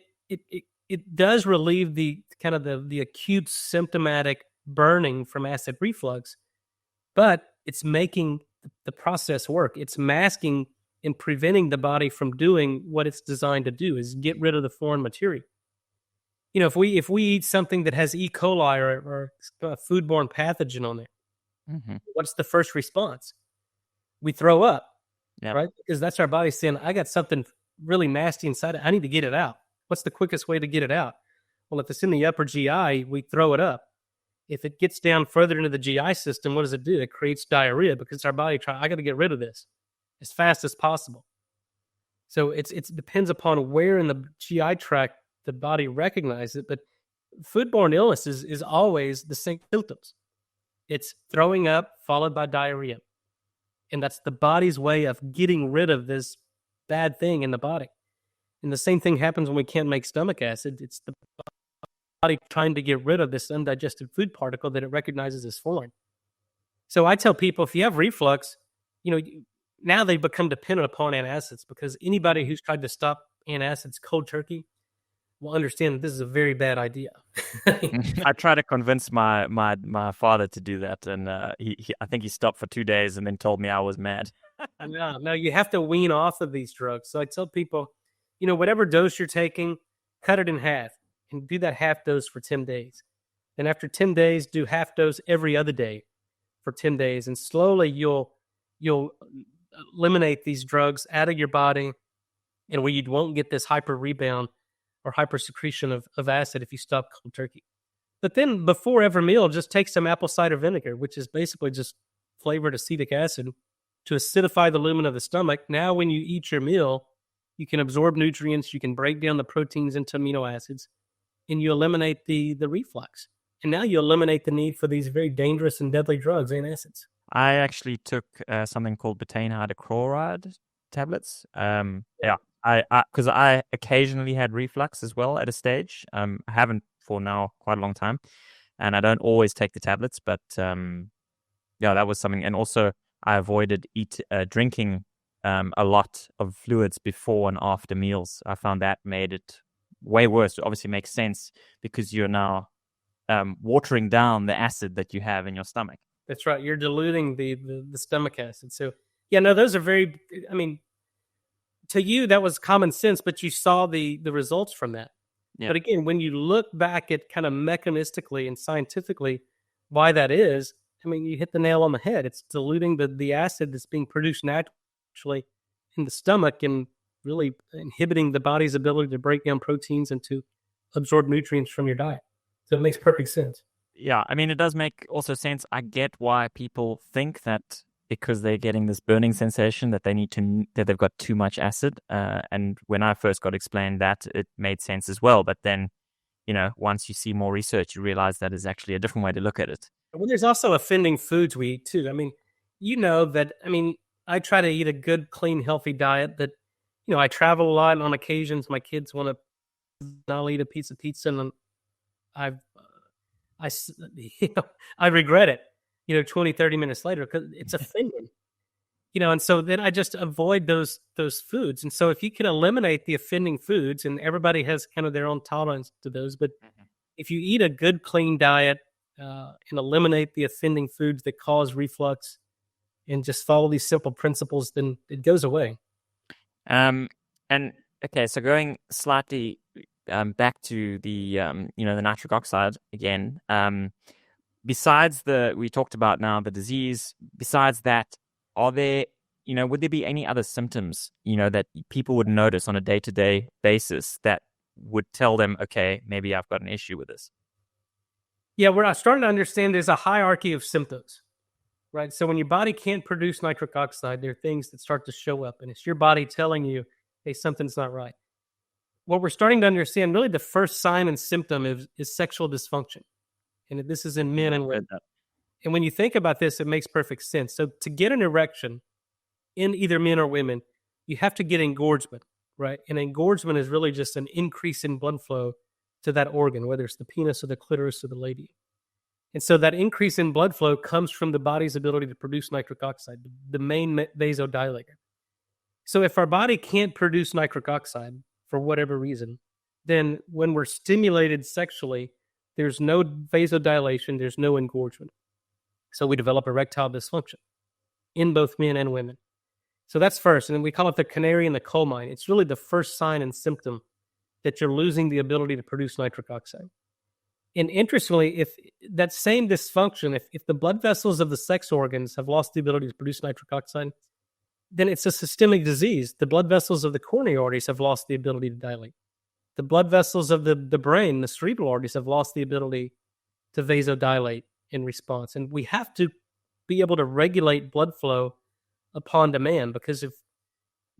does relieve the kind of the acute symptomatic burning from acid reflux, but it's making the process work. It's masking and preventing the body from doing what it's designed to do, is get rid of the foreign material. If we eat something that has E. coli or a foodborne pathogen on there, mm-hmm. What's the first response? We throw up, yep. Right? Because that's our body saying, I got something really nasty inside it. I need to get it out. What's the quickest way to get it out? Well, if it's in the upper GI, we throw it up. If it gets down further into the GI system, what does it do? It creates diarrhea, because our body I got to get rid of this as fast as possible. So it depends upon where in the GI tract the body recognizes it. But foodborne illness is always the same symptoms. It's throwing up followed by diarrhea. And that's the body's way of getting rid of this bad thing in the body. And the same thing happens when we can't make stomach acid. It's the body trying to get rid of this undigested food particle that it recognizes as foreign. So I tell people, if you have reflux, now they become dependent upon antacids, because anybody who's tried to stop antacids cold turkey will understand that this is a very bad idea. I tried to convince my father to do that, and I think he stopped for 2 days and then told me I was mad. No, you have to wean off of these drugs. So I tell people, whatever dose you're taking, cut it in half and do that half dose for 10 days. Then after 10 days, do half dose every other day for 10 days. And slowly you'll eliminate these drugs out of your body, and where you won't get this hyper rebound or hypersecretion of acid if you stop cold turkey. But then before every meal, just take some apple cider vinegar, which is basically just flavored acetic acid, to acidify the lumen of the stomach. Now when you eat your meal, you can absorb nutrients, you can break down the proteins into amino acids, and you eliminate the reflux. And now you eliminate the need for these very dangerous and deadly drugs, antacids. I actually took something called betaine hydrochloride tablets. Because I occasionally had reflux as well at a stage. I haven't for now quite a long time, and I don't always take the tablets. But that was something. And also, I avoided drinking a lot of fluids before and after meals. I found that made it way worse. It obviously makes sense, because you're now watering down the acid that you have in your stomach. That's right. You're diluting the stomach acid. So those are very. I mean, to you that was common sense, but you saw the results from that. Yeah. But again, when you look back at kind of mechanistically and scientifically why that is, I mean, you hit the nail on the head. It's diluting the acid that's being produced naturally in the stomach and really inhibiting the body's ability to break down proteins and to absorb nutrients from your diet. So it makes perfect sense. Yeah, I mean, it does make also sense. I get why people think that because they're getting this burning sensation that that they've got too much acid. And when I first got explained that, it made sense as well. But then, once you see more research, you realize that is actually a different way to look at it. Well, there's also offending foods we eat too. I mean, I try to eat a good, clean, healthy diet that, I travel a lot on occasions. My kids want to, I'll eat a piece of pizza and I regret it, 20, 30 minutes later because it's offending, and so then I just avoid those foods. And so if you can eliminate the offending foods, and everybody has kind of their own tolerance to those, but if you eat a good, clean diet and eliminate the offending foods that cause reflux and just follow these simple principles, then it goes away. And okay, so going slightly back to the the nitric oxide again. Besides we talked about now the disease. Besides that, are there would there be any other symptoms that people would notice on a day-to-day basis that would tell them, okay, maybe I've got an issue with this? Yeah, we're starting to understand there's a hierarchy of symptoms, right? So when your body can't produce nitric oxide, there are things that start to show up, and it's your body telling you, hey, something's not right. What we're starting to understand, really the first sign and symptom is sexual dysfunction. And this is in men and women. And when you think about this, it makes perfect sense. So to get an erection in either men or women, you have to get engorgement, right? And engorgement is really just an increase in blood flow to that organ, whether it's the penis or the clitoris or the labia. And so that increase in blood flow comes from the body's ability to produce nitric oxide, the main vasodilator. So if our body can't produce nitric oxide for whatever reason, then when we're stimulated sexually, there's no vasodilation, there's no engorgement. So we develop erectile dysfunction in both men and women. So that's first, and we call it the canary in the coal mine. It's really the first sign and symptom that you're losing the ability to produce nitric oxide. And interestingly, if that same dysfunction, if the blood vessels of the sex organs have lost the ability to produce nitric oxide, then it's a systemic disease. The blood vessels of the coronary arteries have lost the ability to dilate. The blood vessels of the brain, the cerebral arteries, have lost the ability to vasodilate in response. And we have to be able to regulate blood flow upon demand, because if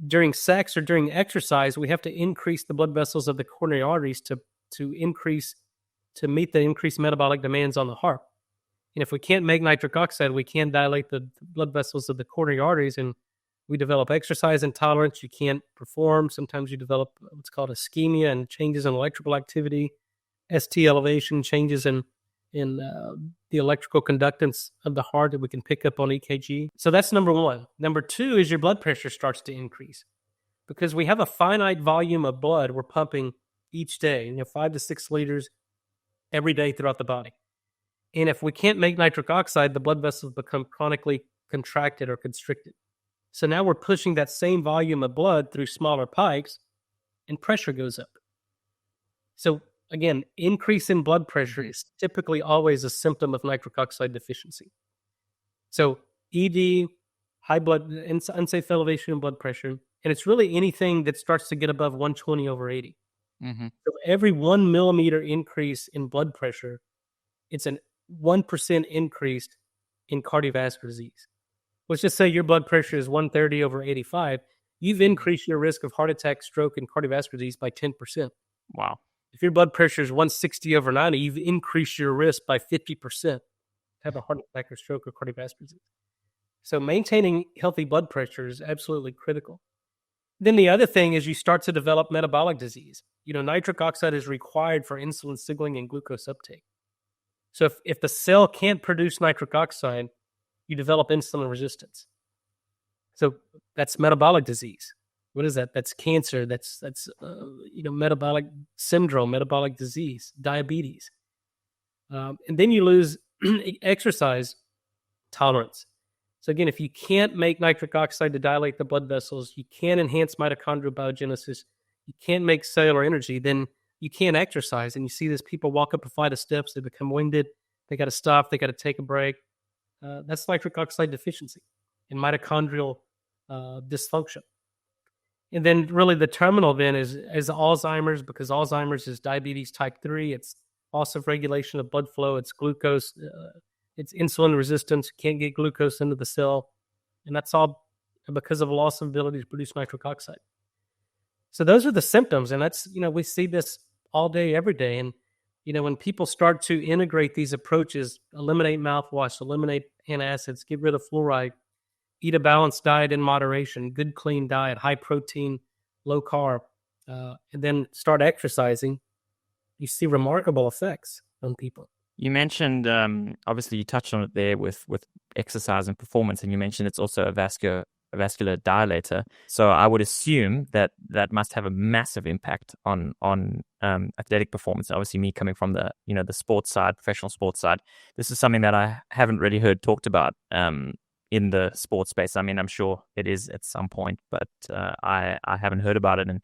during sex or during exercise, we have to increase the blood vessels of the coronary arteries to meet the increased metabolic demands on the heart. And if we can't make nitric oxide, we can't dilate the blood vessels of the coronary arteries, and we develop exercise intolerance. You can't perform. Sometimes you develop what's called ischemia and changes in electrical activity, ST elevation, changes in the electrical conductance of the heart that we can pick up on EKG. So that's number one. Number two is your blood pressure starts to increase, because we have a finite volume of blood we're pumping each day, 5 to 6 liters every day throughout the body. And if we can't make nitric oxide, the blood vessels become chronically contracted or constricted. So now we're pushing that same volume of blood through smaller pipes, and pressure goes up. So again, increase in blood pressure is typically always a symptom of nitric oxide deficiency. So ED, unsafe elevation in blood pressure, and it's really anything that starts to get above 120 over 80. Mm-hmm. So every 1 millimeter increase in blood pressure, it's a 1% increase in cardiovascular disease. Let's just say your blood pressure is 130 over 85. You've increased your risk of heart attack, stroke, and cardiovascular disease by 10%. Wow. If your blood pressure is 160 over 90, you've increased your risk by 50% to have a heart attack or stroke or cardiovascular disease. So maintaining healthy blood pressure is absolutely critical. Then the other thing is you start to develop metabolic disease. Nitric oxide is required for insulin signaling and glucose uptake. So if the cell can't produce nitric oxide, you develop insulin resistance. So that's metabolic disease. What is that? That's cancer. That's metabolic syndrome, metabolic disease, diabetes. And then you lose exercise tolerance. So again, if you can't make nitric oxide to dilate the blood vessels, you can't enhance mitochondrial biogenesis, you can't make cellular energy, then you can't exercise. And you see this, people walk up a flight of steps, they become winded, they got to stop, they got to take a break. That's nitric oxide deficiency and mitochondrial dysfunction. And then really the terminal then is Alzheimer's, because Alzheimer's is diabetes type 3. It's loss of regulation of blood flow. It's glucose. It's insulin resistance. You can't get glucose into the cell. And that's all because of loss of ability to produce nitric oxide. So those are the symptoms. And that's, we see this all day, every day. And, when people start to integrate these approaches, eliminate mouthwash, eliminate antacids, get rid of fluoride, eat a balanced diet in moderation, good clean diet, high protein, low carb, and then start exercising, you see remarkable effects on people. You mentioned, obviously you touched on it there with exercise and performance, and you mentioned it's also a vascular dilator. So I would assume that must have a massive impact on athletic performance. Obviously, me coming from the the sports side, professional sports side, this is something that I haven't really heard talked about in the sports space. I mean, I'm sure it is at some point, but I haven't heard about it, and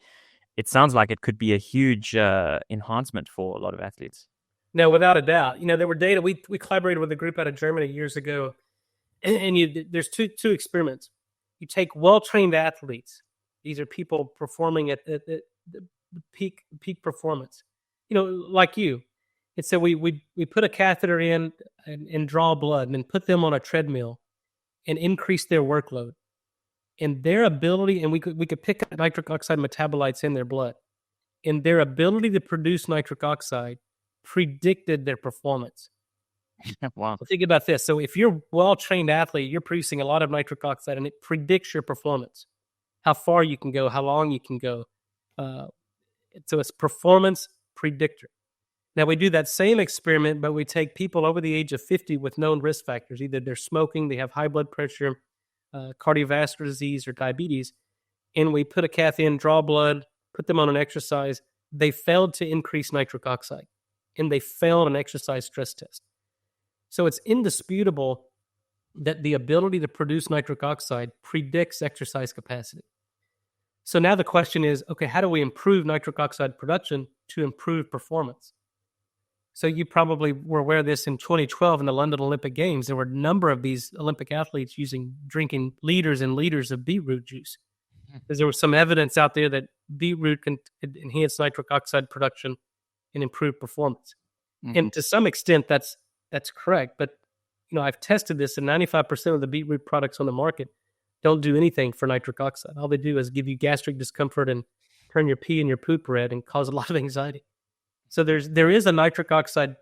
it sounds like it could be a huge enhancement for a lot of athletes. No, without a doubt. There were data. We collaborated with a group out of Germany years ago, and there's two experiments. You take well-trained athletes. These are people performing at the peak performance. Like you. And so we put a catheter in and draw blood, and then put them on a treadmill and increase their workload. And their ability, and we could pick up nitric oxide metabolites in their blood, and their ability to produce nitric oxide predicted their performance. Wow. So think about this. So if you're a well-trained athlete, you're producing a lot of nitric oxide, and it predicts your performance, how far you can go, how long you can go. So it's performance predictor. Now we do that same experiment, but we take people over the age of 50 with known risk factors. Either they're smoking, they have high blood pressure, cardiovascular disease, or diabetes, and we put a cath in, draw blood, put them on an exercise. They failed to increase nitric oxide, and they failed an exercise stress test. So it's indisputable that the ability to produce nitric oxide predicts exercise capacity. So now the question is, okay, how do we improve nitric oxide production to improve performance? So you probably were aware of this in 2012 in the London Olympic Games. There were a number of these Olympic athletes drinking liters and liters of beetroot juice, because there was some evidence out there that beetroot can enhance nitric oxide production and improve performance. Mm-hmm. And to some extent, that's correct. But I've tested this, and 95% of the beetroot products on the market don't do anything for nitric oxide. All they do is give you gastric discomfort and turn your pee and your poop red and cause a lot of anxiety. So there is a nitric oxide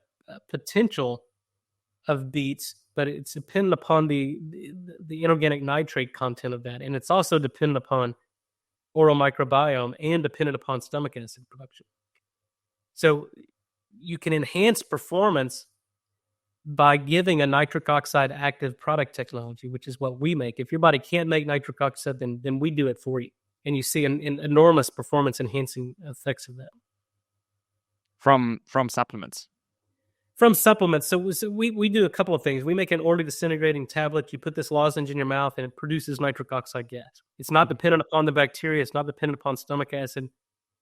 potential of beets, but it's dependent upon the inorganic nitrate content of that. And it's also dependent upon oral microbiome and dependent upon stomach acid production. So you can enhance performance by giving a nitric oxide active product technology, which is what we make. If your body can't make nitric oxide, then we do it for you. And you see an enormous performance enhancing effects of that. From supplements? From supplements. So we do a couple of things. We make an orally disintegrating tablet. You put this lozenge in your mouth, and it produces nitric oxide gas. It's not dependent upon the bacteria. It's not dependent upon stomach acid.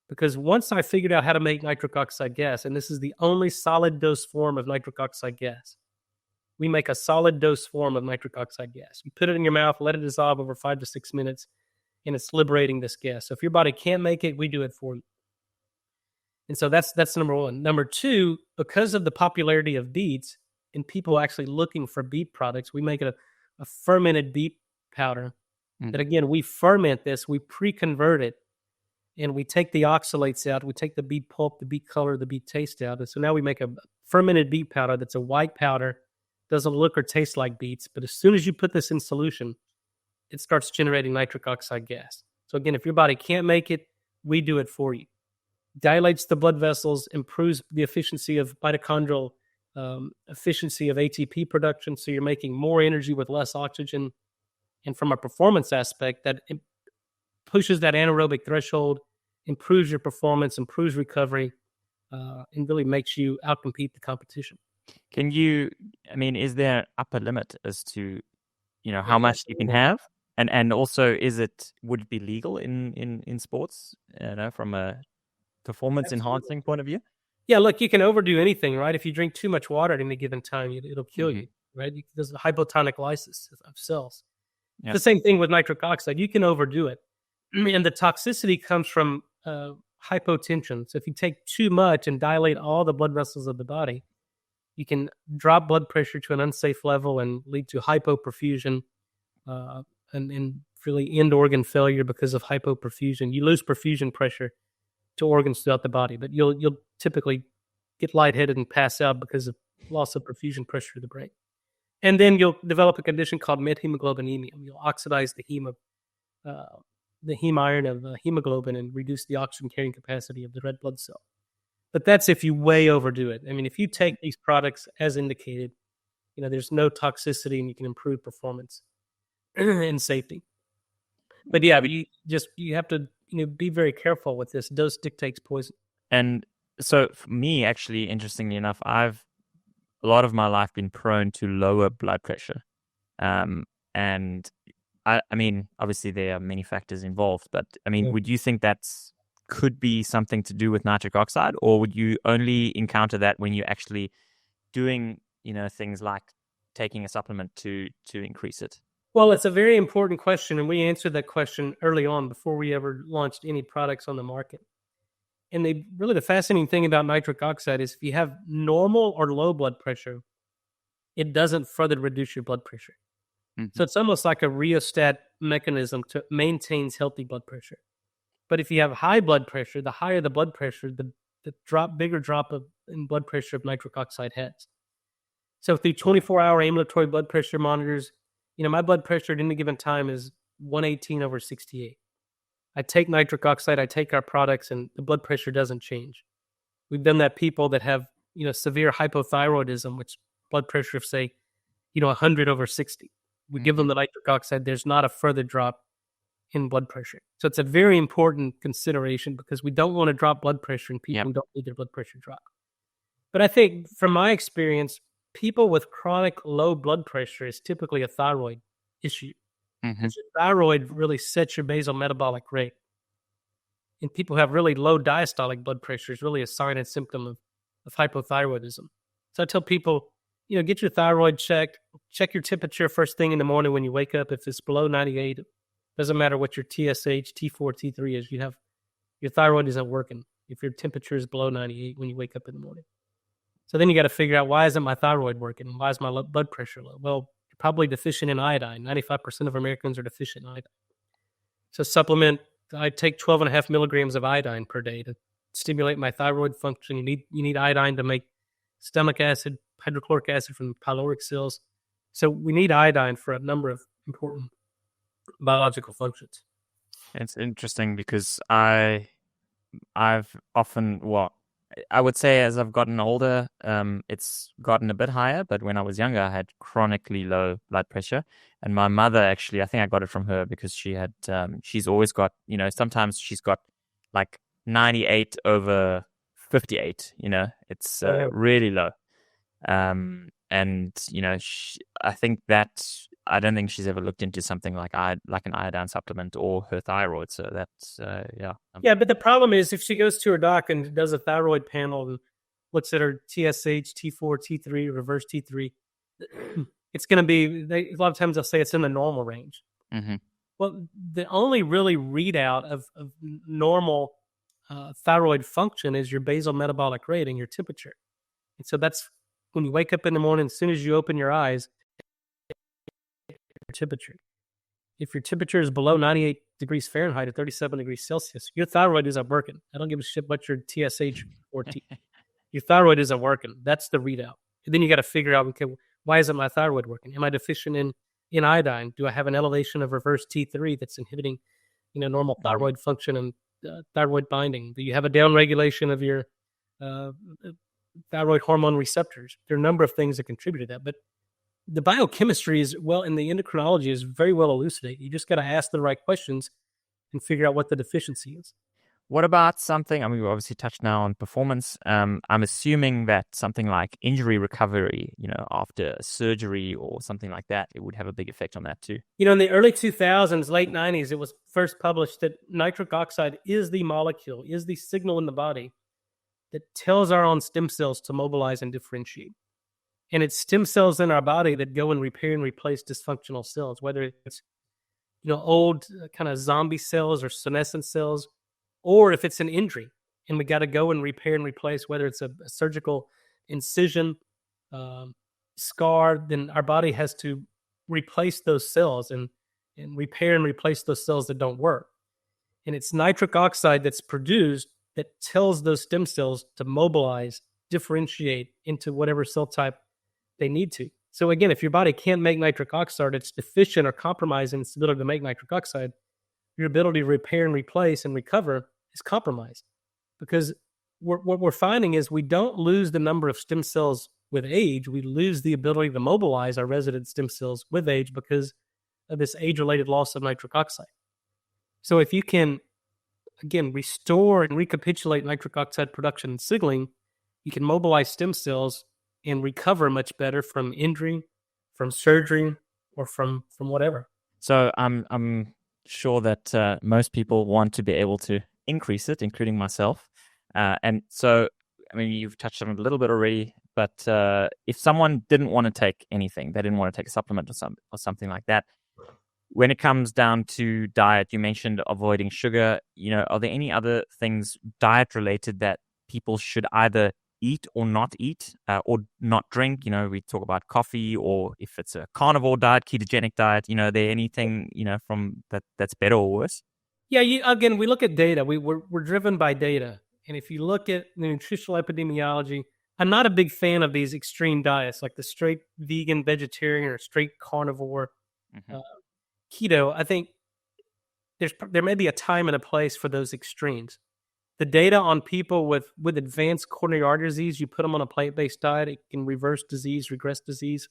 Because once I figured out how to make nitric oxide gas, and this is the only solid dose form of nitric oxide gas, we make a solid dose form of nitric oxide gas. You put it in your mouth, let it dissolve over 5 to 6 minutes, and it's liberating this gas. So if your body can't make it, we do it for you. And so that's number one. Number two, because of the popularity of beets and people actually looking for beet products, we make a fermented beet powder that, again, we ferment this, we pre-convert it, and we take the oxalates out. We take the beet pulp, the beet color, the beet taste out. And so now we make a fermented beet powder that's a white powder, doesn't look or taste like beets. But as soon as you put this in solution, it starts generating nitric oxide gas. So again, if your body can't make it, we do it for you. Dilates the blood vessels, improves the efficiency of mitochondrial, efficiency of ATP production. So you're making more energy with less oxygen. And from a performance aspect, that pushes that anaerobic threshold, improves your performance, improves recovery, and really makes you outcompete the competition. Is there an upper limit as to, how much you can have? And also, would it be legal in sports, from a performance enhancing point of view? Yeah, look, you can overdo anything, right? If you drink too much water at any given time, it'll kill you, right? There's a hypotonic lysis of cells. Yeah. The same thing with nitric oxide. You can overdo it. And the toxicity comes from hypotension. So if you take too much and dilate all the blood vessels of the body, you can drop blood pressure to an unsafe level and lead to hypoperfusion and really end organ failure because of hypoperfusion. You lose perfusion pressure to organs throughout the body, but you'll typically get lightheaded and pass out because of loss of perfusion pressure to the brain. And then you'll develop a condition called methemoglobinemia. You'll oxidize the heme iron of hemoglobin and reduce the oxygen carrying capacity of the red blood cell. But that's if you way overdo it. I mean, if you take these products as indicated, there's no toxicity and you can improve performance and safety. But yeah, but you have to be very careful with this. Dose dictates poison. And so for me, actually, interestingly enough, I've a lot of my life been prone to lower blood pressure. And I mean, obviously there are many factors involved, but I mean, would you think that's could be something to do with nitric oxide, or would you only encounter that when you're actually doing, things like taking a supplement to increase it? Well, it's a very important question, and we answered that question early on before we ever launched any products on the market. And the fascinating thing about nitric oxide is if you have normal or low blood pressure, it doesn't further reduce your blood pressure. Mm-hmm. So it's almost like a rheostat mechanism to maintain healthy blood pressure. But if you have high blood pressure, the higher the blood pressure, the bigger drop in blood pressure of nitric oxide has. So through 24-hour ambulatory blood pressure monitors, my blood pressure at any given time is 118/68. I take nitric oxide, I take our products, and the blood pressure doesn't change. We've done that people that have, severe hypothyroidism, which blood pressure of, say, 100/60. We give them the nitric oxide, there's not a further drop in blood pressure. So it's a very important consideration because we don't want to drop blood pressure in people who don't need their blood pressure dropped. But I think from my experience, people with chronic low blood pressure is typically a thyroid issue. Mm-hmm. Your thyroid really sets your basal metabolic rate. And people who have really low diastolic blood pressure is really a sign and symptom of hypothyroidism. So I tell people, get your thyroid checked, check your temperature first thing in the morning when you wake up. If it's below 98, doesn't matter what your TSH, T4, T3 is, your thyroid isn't working if your temperature is below 98 when you wake up in the morning. So then you got to figure out, why isn't my thyroid working? Why is my blood pressure low? Well, you're probably deficient in iodine. 95% of Americans are deficient in iodine. So supplement, I take 12.5 milligrams of iodine per day to stimulate my thyroid function. You need iodine to make stomach acid, hydrochloric acid from pyloric cells. So we need iodine for a number of important biological functions. It's interesting because I've often, I would say as I've gotten older, it's gotten a bit higher, but when I was younger, I had chronically low blood pressure. And my mother, actually, I think I got it from her because she had, she's always got, sometimes she's got like 98/58, it's really low. And, I think that, I don't think she's ever looked into something like an iodine supplement or her thyroid. So that's, Yeah, but the problem is if she goes to her doc and does a thyroid panel and looks at her TSH, T4, T3, reverse T3, it's going to be, a lot of times they'll say it's in the normal range. Mm-hmm. Well, the only really readout of normal thyroid function is your basal metabolic rate and your temperature. And so that's when you wake up in the morning, as soon as you open your eyes, your temperature. If your temperature is below 98 degrees Fahrenheit or 37 degrees Celsius, your thyroid isn't working. I don't give a shit what your TSH or your thyroid isn't working. That's the readout. And then you got to figure out, okay, why isn't my thyroid working? Am I deficient in iodine? Do I have an elevation of reverse T3 that's inhibiting, normal thyroid function and thyroid binding? Do you have a downregulation of your thyroid hormone receptors? There are a number of things that contribute to that, but the biochemistry is, and the endocrinology is very well elucidated. You just got to ask the right questions and figure out what the deficiency is. What about something, we obviously touched now on performance. I'm assuming that something like injury recovery, after surgery or something like that, it would have a big effect on that too. In the early 2000s, late 90s, it was first published that nitric oxide is the molecule, is the signal in the body that tells our own stem cells to mobilize and differentiate. And it's stem cells in our body that go and repair and replace dysfunctional cells, whether it's old kind of zombie cells or senescent cells, or if it's an injury and we got to go and repair and replace, whether it's a surgical incision, scar, then our body has to replace those cells and repair and replace those cells that don't work. And it's nitric oxide that's produced that tells those stem cells to mobilize, differentiate into whatever cell type they need to. So again, if your body can't make nitric oxide, it's deficient or compromised in its ability to make nitric oxide, your ability to repair and replace and recover is compromised. Because what we're finding is we don't lose the number of stem cells with age. We lose the ability to mobilize our resident stem cells with age because of this age-related loss of nitric oxide. So if you can, again, restore and recapitulate nitric oxide production and signaling, you can mobilize stem cells and recover much better from injury, from surgery, or from whatever. So I'm sure that most people want to be able to increase it, including myself. And so, I mean, you've touched on it a little bit already, but if someone didn't want to take anything, they didn't want to take a supplement or something like that, when it comes down to diet, you mentioned avoiding sugar. Are there any other things diet related that people should either eat or not eat or not drink? We talk about coffee, or if it's a carnivore diet, ketogenic diet, are there anything, from that's better or worse? Yeah, again, we look at data. We're driven by data. And if you look at the nutritional epidemiology, I'm not a big fan of these extreme diets, like the straight vegan, vegetarian, or straight carnivore, keto. I think there may be a time and a place for those extremes. The data on people with advanced coronary artery disease, you put them on a plant-based diet, it can reverse disease, regress disease.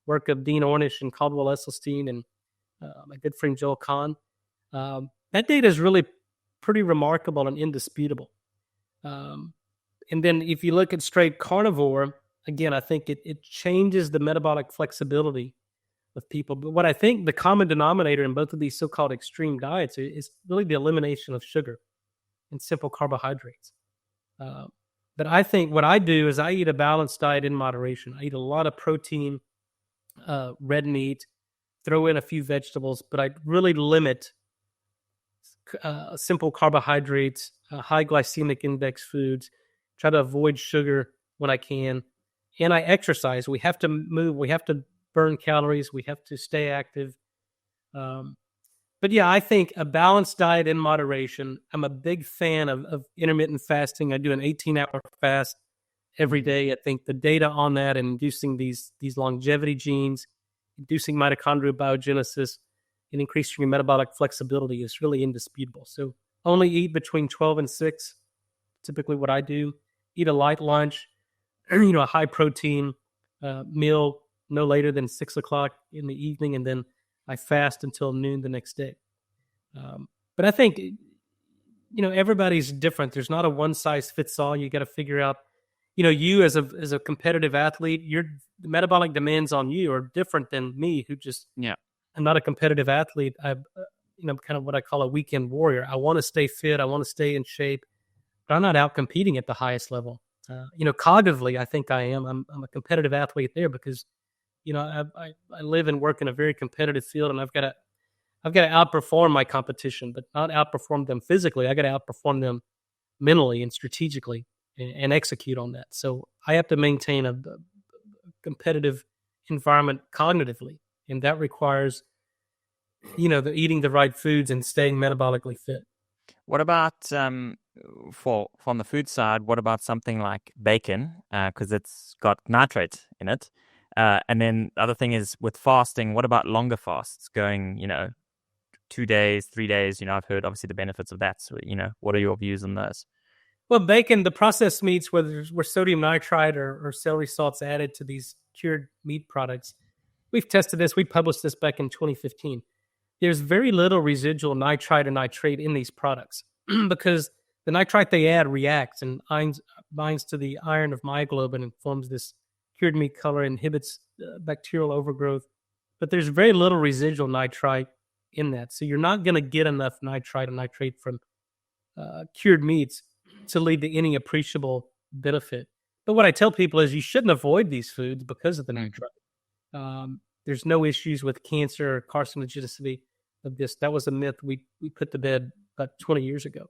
Work of Dean Ornish and Caldwell Esselstyn and my good friend Joel Kahn. That data is really pretty remarkable and indisputable. And then if you look at straight carnivore, again, I think it changes the metabolic flexibility of people. But what I think the common denominator in both of these so-called extreme diets is really the elimination of sugar and simple carbohydrates. But I think what I do is I eat a balanced diet in moderation. I eat a lot of protein, red meat, throw in a few vegetables, but I really limit simple carbohydrates, high glycemic index foods, try to avoid sugar when I can. And I exercise. We have to move. We have to burn calories. We have to stay active. But yeah, I think a balanced diet in moderation. I'm a big fan of intermittent fasting. I do an 18-hour fast every day. I think the data on that and inducing these longevity genes, inducing mitochondrial biogenesis, and increasing your metabolic flexibility is really indisputable. So only eat between 12 and 6, typically what I do. Eat a light lunch, a high protein meal no later than 6 o'clock in the evening, and then I fast until noon the next day. But I think, everybody's different. There's not a one size fits all. You got to figure out, you as a competitive athlete, the metabolic demands on you are different than me, who just, I'm not a competitive athlete. I'm, kind of what I call a weekend warrior. I want to stay fit. I want to stay in shape, but I'm not out competing at the highest level. Cognitively, I think I am. I'm a competitive athlete there because, I live and work in a very competitive field, and I've got to outperform my competition, but not outperform them physically. I got to outperform them mentally and strategically and execute on that. So I have to maintain a competitive environment cognitively, and that requires, eating the right foods and staying metabolically fit. What about from the food side? What about something like bacon? Because it's got nitrate in it. And then the other thing is with fasting, what about longer fasts going, 2 days, 3 days? I've heard obviously the benefits of that. So, what are your views on those? Well, bacon, the processed meats, where sodium nitrite or celery salt's added to these cured meat products, we've tested this. We published this back in 2015. There's very little residual nitrite or nitrate in these products because the nitrite they add reacts and binds to the iron of myoglobin and forms this cured meat color, inhibits bacterial overgrowth. But there's very little residual nitrite in that. So you're not going to get enough nitrite or nitrate from cured meats to lead to any appreciable benefit. But what I tell people is you shouldn't avoid these foods because of the nitrite. There's no issues with cancer or carcinogenicity of this. That was a myth we put to bed about 20 years ago.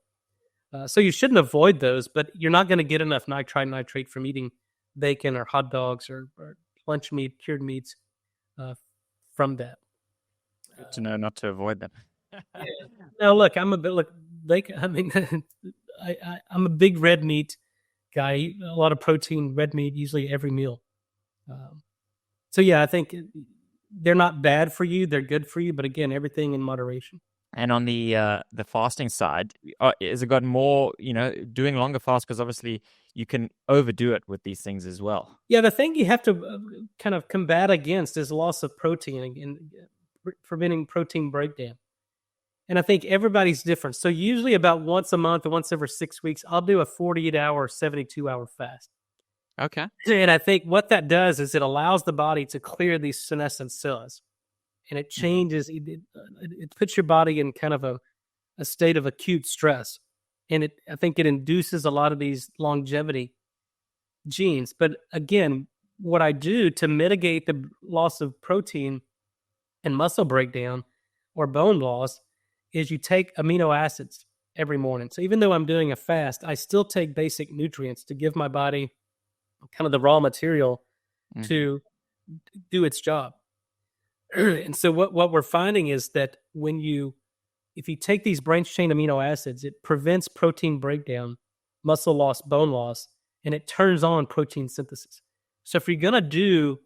So you shouldn't avoid those, but you're not going to get enough nitrate from eating bacon or hot dogs or lunch meat, cured meats from that. Good to know not to avoid them. Now, look, I'm a big red meat guy. I eat a lot of protein, red meat, usually every meal. So yeah, I think they're not bad for you; they're good for you. But again, everything in moderation. And on the fasting side, has it got more, doing longer fasts? Because obviously you can overdo it with these things as well. Yeah, the thing you have to kind of combat against is loss of protein and preventing protein breakdown. And I think everybody's different. So usually about once a month or once every 6 weeks, I'll do a 48-hour, 72-hour fast. Okay. And I think what that does is it allows the body to clear these senescent cells. And it changes, it puts your body in kind of a state of acute stress. And I think it induces a lot of these longevity genes. But again, what I do to mitigate the loss of protein and muscle breakdown or bone loss is you take amino acids every morning. So even though I'm doing a fast, I still take basic nutrients to give my body kind of the raw material to do its job. And so what we're finding is that if you take these branched chain amino acids, it prevents protein breakdown, muscle loss, bone loss, and it turns on protein synthesis. So if you're going to do,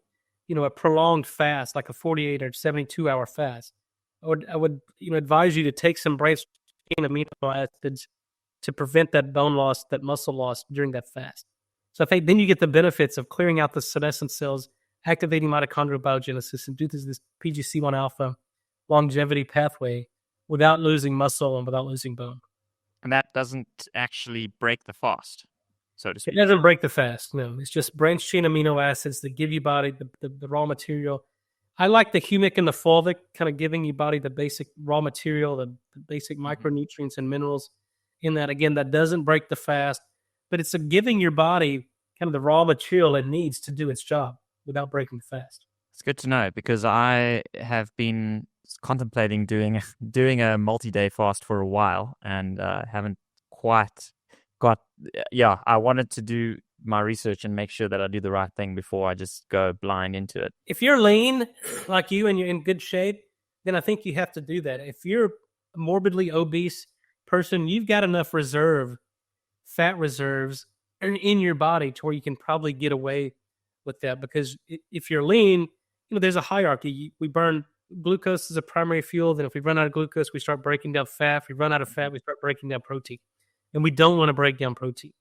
a prolonged fast, like a 48 or 72-hour fast, I would advise you to take some branched chain amino acids to prevent that bone loss, that muscle loss during that fast. So I think then you get the benefits of clearing out the senescent cells, activating mitochondrial biogenesis, and do this PGC1 alpha longevity pathway without losing muscle and without losing bone. And that doesn't actually break the fast, so to speak. It doesn't break the fast, no. It's just branched chain amino acids that give you body the raw material. I like the humic and the fulvic, kind of giving you body the basic raw material, the basic micronutrients and minerals in that. Again, that doesn't break the fast, but it's giving your body kind of the raw material it needs to do its job without breaking the fast. It's good to know, because I have been contemplating doing a multi-day fast for a while and haven't quite got. Yeah, I wanted to do my research and make sure that I do the right thing before I just go blind into it. If you're lean like you and you're in good shape, then I think you have to do that. If you're a morbidly obese person, you've got enough fat reserves in your body to where you can probably get away with that. Because if you're lean, there's a hierarchy. We burn glucose as a primary fuel. Then if we run out of glucose, we start breaking down fat. If we run out of fat, we start breaking down protein. And we don't want to break down protein.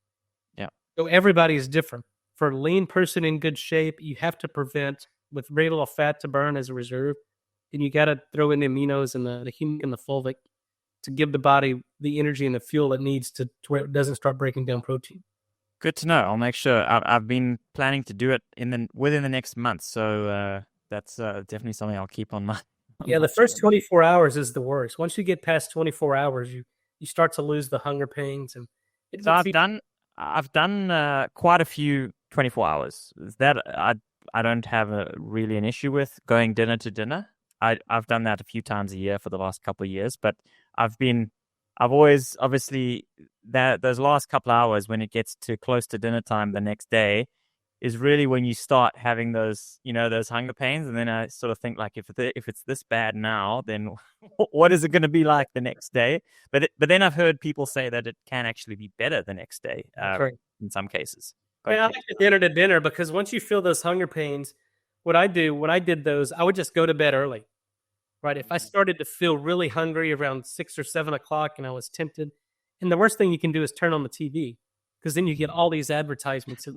Yeah. So everybody is different. For a lean person in good shape, you have to prevent with very little fat to burn as a reserve. And you got to throw in the aminos and the humic and the fulvic to give the body the energy and the fuel it needs to where it doesn't start breaking down protein. Good to know. I'll make sure. I've been planning to do it within the next month. So that's definitely something I'll keep on my. Yeah, the first 24 hours is the worst. Once you get past 24 hours, you start to lose the hunger pains. And so I've done quite a few 24 hours. That I don't have really an issue with going dinner to dinner. I've done that a few times a year for the last couple of years, but I've always, obviously, those last couple of hours when it gets too close to dinner time the next day is really when you start having those hunger pains. And then I sort of think, like, if it's this bad now, then what is it going to be like the next day? But then I've heard people say that it can actually be better the next day in some cases. I like the dinner to dinner, because once you feel those hunger pains, what I do when I did those, I would just go to bed early. Right. If I started to feel really hungry around 6 or 7 o'clock and I was tempted, and the worst thing you can do is turn on the TV, because then you get all these advertisements of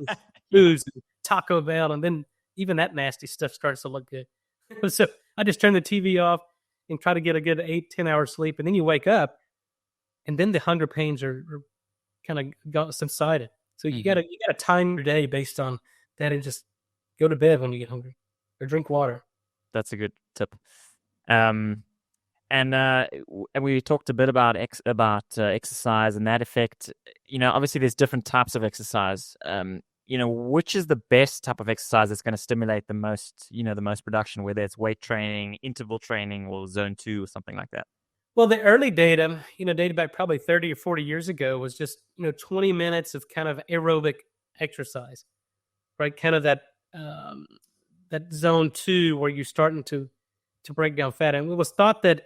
foods, Taco Bell, and then even that nasty stuff starts to look good. So I just turn the TV off and try to get a good 8-10 hours sleep, and then you wake up, and then the hunger pains are kind of subsided. So you gotta time your day based on that, and just go to bed when you get hungry or drink water. That's a good tip. And we talked a bit about exercise and that effect. Obviously there's different types of exercise. which is the best type of exercise that's going to stimulate the most, the most production, whether it's weight training, interval training, or zone 2 or something like that? Well, the early data, dated back probably 30 or 40 years ago, was just 20 minutes of kind of aerobic exercise, right? Kind of that zone 2 where you're starting to break down fat. And it was thought that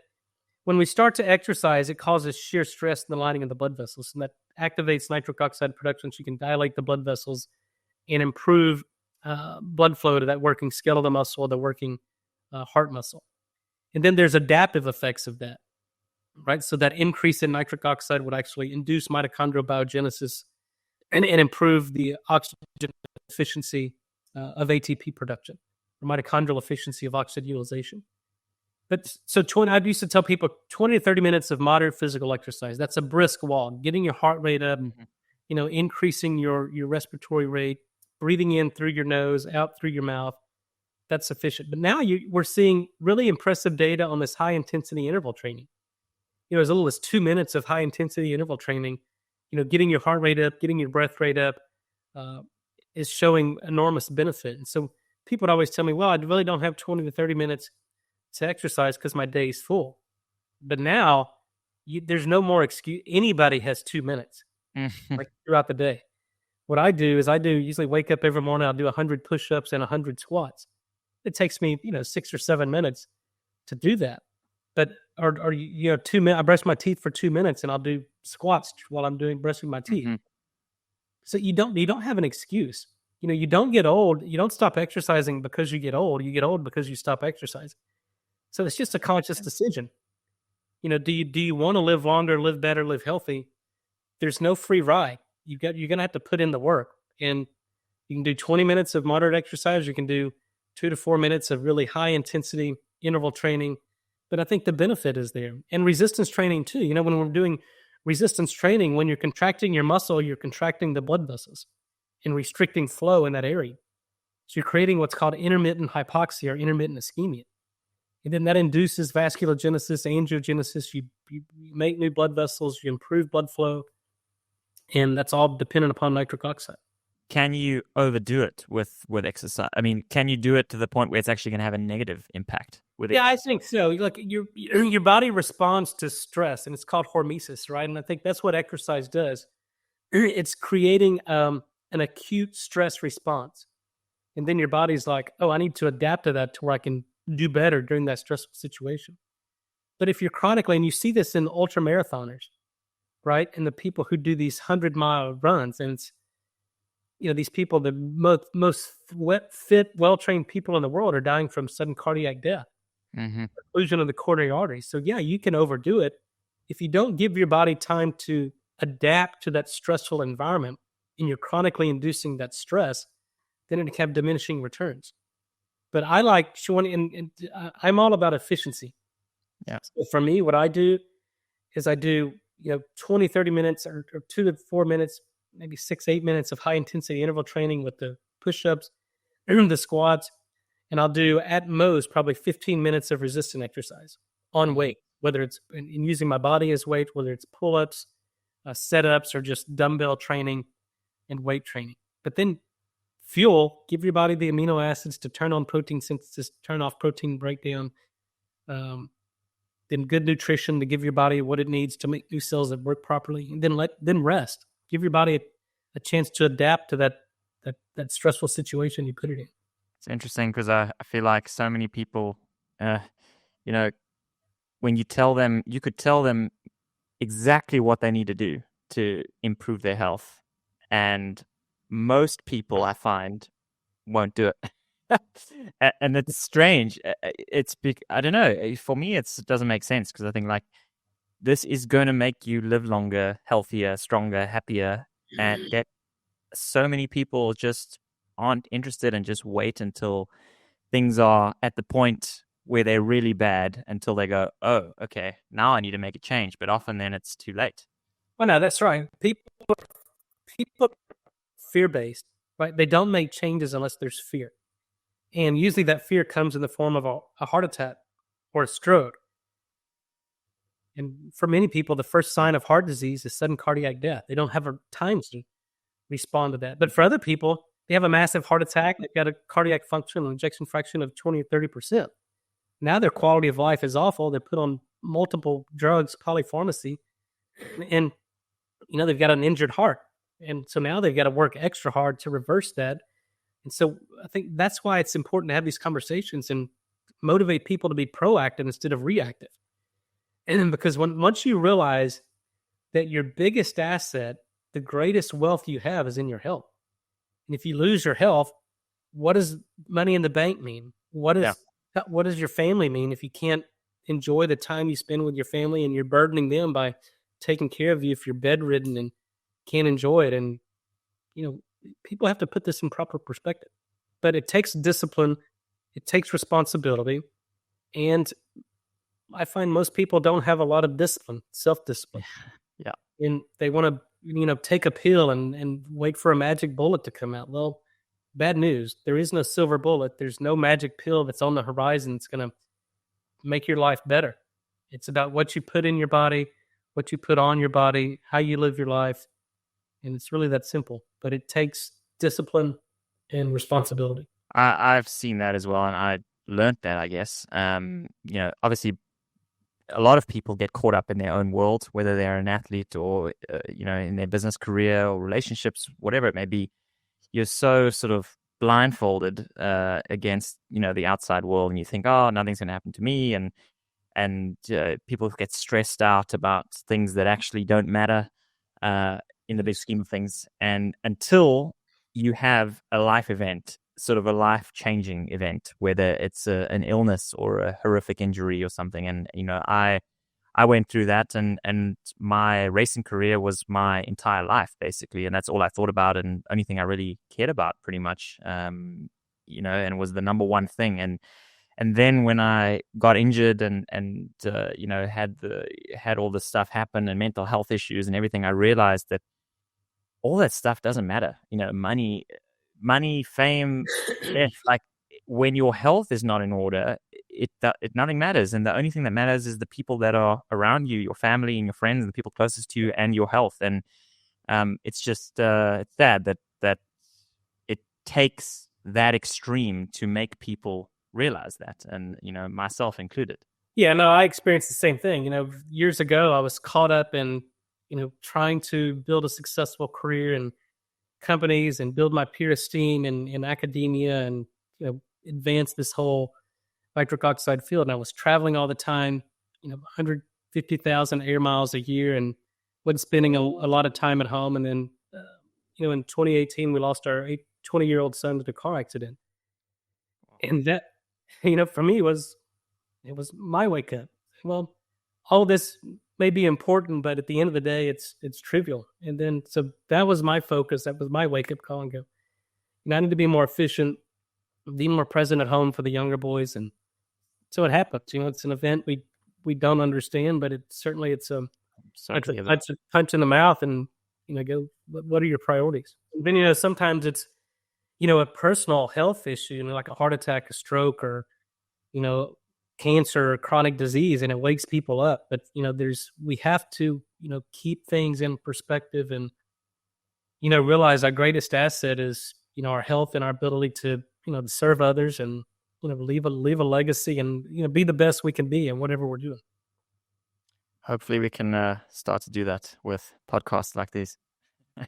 when we start to exercise, it causes shear stress in the lining of the blood vessels, and that activates nitric oxide production, so you can dilate the blood vessels and improve blood flow to that working skeletal muscle, the working heart muscle. And then there's adaptive effects of that, right? So that increase in nitric oxide would actually induce mitochondrial biogenesis and improve the oxygen efficiency of ATP production, or mitochondrial efficiency of oxide utilization. But so I used to tell people 20 to 30 minutes of moderate physical exercise. That's a brisk walk, getting your heart rate up, increasing your respiratory rate, breathing in through your nose, out through your mouth. That's sufficient. But now we're seeing really impressive data on this high intensity interval training. As little as 2 minutes of high intensity interval training, getting your heart rate up, getting your breath rate up, is showing enormous benefit. And so people would always tell me, well, I really don't have 20 to 30 minutes to exercise because my day is full. But now there's no more excuse. Anybody has 2 minutes like throughout the day. What I do is usually wake up every morning. I'll do 100 push-ups and 100 squats. It takes me 6 or 7 minutes to do that. But or 2 minutes. I brush my teeth for 2 minutes and I'll do squats while I'm brushing my teeth. So you don't have an excuse. You don't get old. You don't stop exercising because you get old. You get old because you stop exercising. So it's just a conscious decision. Do you want to live longer, live better, live healthy? There's no free ride. You're going to have to put in the work. And you can do 20 minutes of moderate exercise. You can do 2 to 4 minutes of really high intensity interval training. But I think the benefit is there. And resistance training too. When we're doing resistance training, when you're contracting your muscle, you're contracting the blood vessels and restricting flow in that area. So you're creating what's called intermittent hypoxia or intermittent ischemia. And then that induces vasculogenesis, angiogenesis. You make new blood vessels, you improve blood flow, and that's all dependent upon nitric oxide. Can you overdo it with exercise? I mean, can you do it to the point where it's actually going to have a negative impact with it? Yeah, I think so. Look, your body responds to stress, and it's called hormesis, right? And I think that's what exercise does. It's creating an acute stress response. And then your body's like, oh, I need to adapt to that to where I can do better during that stressful situation. But if you're chronically, and you see this in the ultra marathoners, right? And the people who do these 100-mile runs, and it's, these people, the most fit, well-trained people in the world are dying from sudden cardiac death, occlusion of the coronary arteries. So yeah, you can overdo it. If you don't give your body time to adapt to that stressful environment and you're chronically inducing that stress, then it can have diminishing returns. But I like showing, and I'm all about efficiency. Yeah. So for me, what I do is I do 20, 30 minutes or 2 to 4 minutes, maybe 6, 8 minutes of high intensity interval training with the push-ups, the squats, and I'll do at most probably 15 minutes of resistance exercise on weight, whether it's in using my body as weight, whether it's pull-ups, set-ups, or just dumbbell training and weight training. But then fuel, give your body the amino acids to turn on protein synthesis, turn off protein breakdown, then good nutrition to give your body what it needs to make new cells that work properly, and then rest. Give your body a chance to adapt to that stressful situation you put it in. It's interesting because I feel like so many people, when you could tell them exactly what they need to do to improve their health, and most people I find won't do it. And it's strange. I don't know. For me, it doesn't make sense because I think this is going to make you live longer, healthier, stronger, happier. And that so many people just aren't interested and just wait until things are at the point where they're really bad until they go, oh, okay, now I need to make a change. But often then it's too late. Well, no, that's right. People fear-based, right? They don't make changes unless there's fear. And usually that fear comes in the form of a heart attack or a stroke. And for many people, the first sign of heart disease is sudden cardiac death. They don't have time to respond to that. But for other people, they have a massive heart attack. They've got a cardiac function and ejection fraction of 20 or 30%. Now their quality of life is awful. They're put on multiple drugs, polypharmacy, and they've got an injured heart. And so now they've got to work extra hard to reverse that. And so I think that's why it's important to have these conversations and motivate people to be proactive instead of reactive. And then because once you realize that your biggest asset, the greatest wealth you have is in your health. And if you lose your health, what does money in the bank mean? What does your family mean if you can't enjoy the time you spend with your family and you're burdening them by taking care of you if you're bedridden and can't enjoy it? And, people have to put this in proper perspective. But it takes discipline. It takes responsibility. And I find most people don't have a lot of discipline, self-discipline. Yeah. And they want to, take a pill and wait for a magic bullet to come out. Well, bad news. There is no silver bullet. There's no magic pill that's on the horizon that's going to make your life better. It's about what you put in your body, what you put on your body, how you live your life. And it's really that simple. But it takes discipline and responsibility. I've seen that as well, and I learned that, I guess. Obviously, a lot of people get caught up in their own world, whether they're an athlete or, in their business career or relationships, whatever it may be. You're so sort of blindfolded against, the outside world, and you think, oh, nothing's going to happen to me. And people get stressed out about things that actually don't matter in the big scheme of things. And until you have a life event, sort of a life-changing event, whether it's an illness or a horrific injury or something. And, I went through that, and my racing career was my entire life, basically. And that's all I thought about and only thing I really cared about, pretty much, and it was the number one thing. And then when I got injured and had all this stuff happen and mental health issues and everything, I realized that all that stuff doesn't matter. Money, fame, death. Like, when your health is not in order, nothing matters. And the only thing that matters is the people that are around you, your family and your friends and the people closest to you, and your health. And it's just it's sad that it takes that extreme to make people realize that, and myself included. Yeah, no, I experienced the same thing. Years ago, I was caught up in trying to build a successful career in companies and build my peer esteem in academia and advance this whole nitric oxide field. And I was traveling all the time, 150,000 air miles a year, and wasn't spending a lot of time at home. And then in 2018, we lost our 20-year-old son to a car accident. And that, for me, it was my wake up. Well, all this may be important, but at the end of the day, it's trivial. And then, so that was my focus. That was my wake up call, and go, I need to be more efficient, be more present at home for the younger boys. And so it happens. It's an event we don't understand, but it's a punch in the mouth, and go, what are your priorities? And then sometimes it's a personal health issue, like a heart attack, a stroke, or cancer or chronic disease, and it wakes people up. But we have to keep things in perspective and realize our greatest asset is our health and our ability to to serve others and leave a legacy and be the best we can be in whatever we're doing. Hopefully we can start to do that with podcasts like these.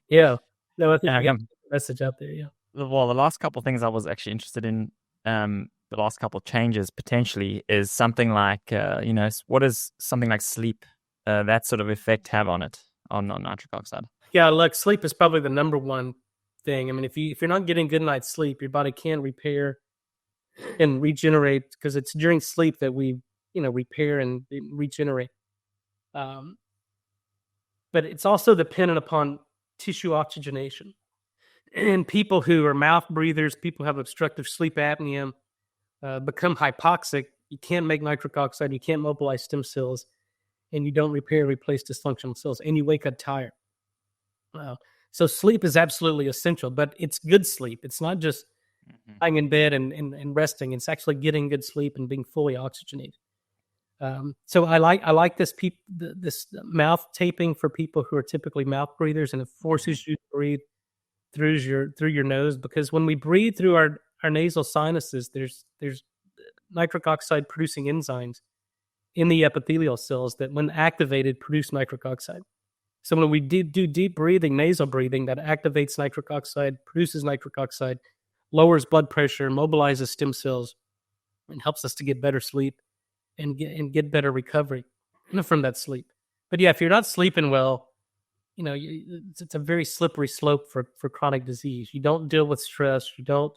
Yeah, no, I think we got a message out there. Yeah. Well, the last couple of things I was actually interested in, the last couple of changes potentially, is something like what does something like sleep, that sort of effect have on it, on nitric oxide? Yeah, look, sleep is probably the number one thing. I mean, if you're not getting good night's sleep, your body can't repair and regenerate, because it's during sleep that we repair and regenerate. But it's also dependent upon tissue oxygenation. And people who are mouth breathers, people who have obstructive sleep apnea, become hypoxic. You can't make nitric oxide, you can't mobilize stem cells, and you don't repair and replace dysfunctional cells, and you wake up tired. So sleep is absolutely essential, but it's good sleep. It's not just lying in bed and resting. It's actually getting good sleep and being fully oxygenated. So I like this mouth taping for people who are typically mouth breathers, and it forces you to breathe through your nose, because when we breathe through our nasal sinuses, there's nitric oxide producing enzymes in the epithelial cells that, when activated, produce nitric oxide. So when we do deep breathing, nasal breathing, that activates nitric oxide, produces nitric oxide, lowers blood pressure, mobilizes stem cells, and helps us to get better sleep and get better recovery from that sleep. But yeah, if you're not sleeping well, it's a very slippery slope for chronic disease. You don't deal with stress. You're